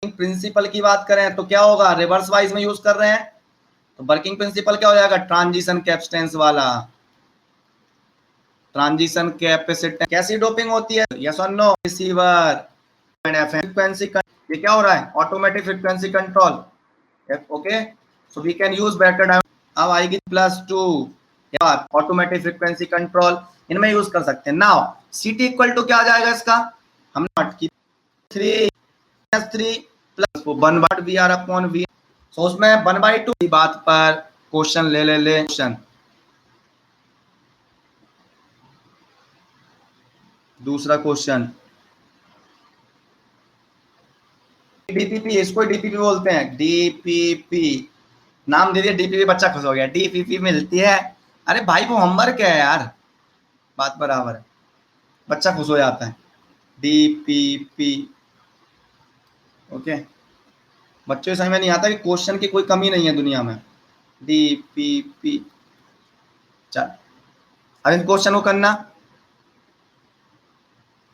प्रिंसिपल की बात करें तो क्या होगा, रिवर्स वाइज में यूज कर रहे हैं, तो वर्किंग प्रिंसिपल क्या हो जाएगा, ट्रांजिशन कैपेसिटेंस वाला, ट्रांजिशन कैपेसिटेंस। कैसी डोपिंग होती है, यस और नो, रिसीवर फ्रीक्वेंसी, ये क्या हो रहा है, automatic frequency control, okay. So we can use varactor diode, अब आएगी +2 ऑटोमेटिक फ्रीक्वेंसी कंट्रोल, इनमें यूज कर सकते हैं। नाउ सीटी इक्वल टू क्या आ जाएगा इसका, हम नॉट की 3 plus 1 V R upon V, so उसमें 1/2 की बात पर क्वेश्चन ले क्वेश्चन दूसरा क्वेश्चन, डीपीपी, इसको डीपीपी बोलते हैं, डीपीपी नाम दे दिया डीपीपी, बच्चा खुश हो गया, डीपीपी मिलती है, अरे भाई वो होमवर्क है यार, बात बराबर है, बच्चा खुश हो जाता है, डीपीपी, ओके। बच्चों समझ में नहीं आता कि क्वेश्चन की कोई कमी नहीं है दुनिया में, डीपीपी। चल अब इन क्वेश्चन को करना,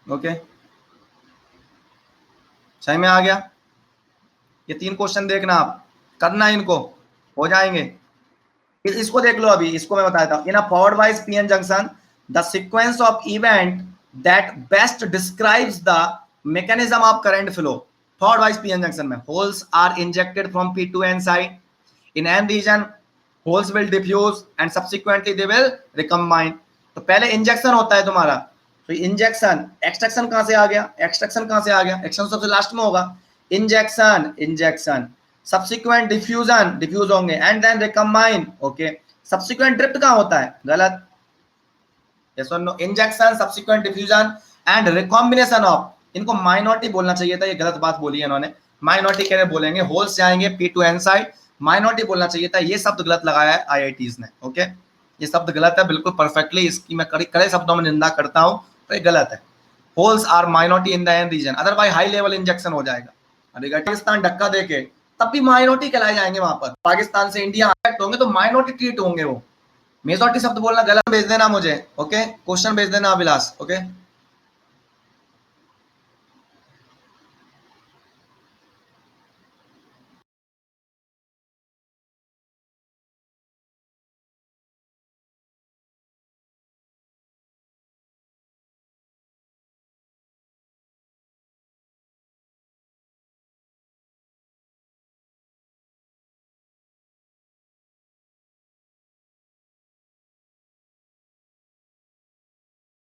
ओके समझ में आ गया, ये 3 क्वेश्चन देखना आप, करना इनको, हो जाएंगे। इसको देख लो, अभी इसको मैं बताता हूं, in a forward wise PN junction the sequence of event that best describes the mechanism of current flow, forward wise PN junction में holes are injected from P to N side in N region, holes will diffuse and subsequently they will recombine. तो पहले injection होता है तुम्हारा, तो injection, extraction कहां से आ गया, एक्सट्रैक्शन कहां से आ गया, एक्सट्रैक्शन सबसे लास्ट में होगा, injection injection, subsequent diffusion diffuse होंगे and then recombine. Okay, subsequent drift कहां होता है, गलत, यस और no, injection subsequent diffusion and recombination of, इनको माइनॉरिटी बोलना चाहिए था, ये गलत बात बोली है इन्होंने, माइनॉरिटी कहने बोलेंगे, होल्स जाएंगे P to N side, minority बोलना चाहिए था, ये शब्द गलत लगाया है आईआईटीज ने। ओके, ये शब्द गलत है बिल्कुल परफेक्टली, इसकी मैं कड़े शब्दों में निंदा करता हूं, तो ये गलत है। Holes are minority in the N region, otherwise high level injection हो जाएगा। अगर पाकिस्तान धक्का देके तब भी माइनॉरिटी कहलाए जाएंगे वहां पर, पाकिस्तान से इंडिया अफेक्ट होंगे तो माइनॉरिटी ट्रीट होंगे वो, मेजॉरिटी शब्द बोलना गलत। भेज देना मुझे, ओके, क्वेश्चन भेज देना अभिलाष, ओके।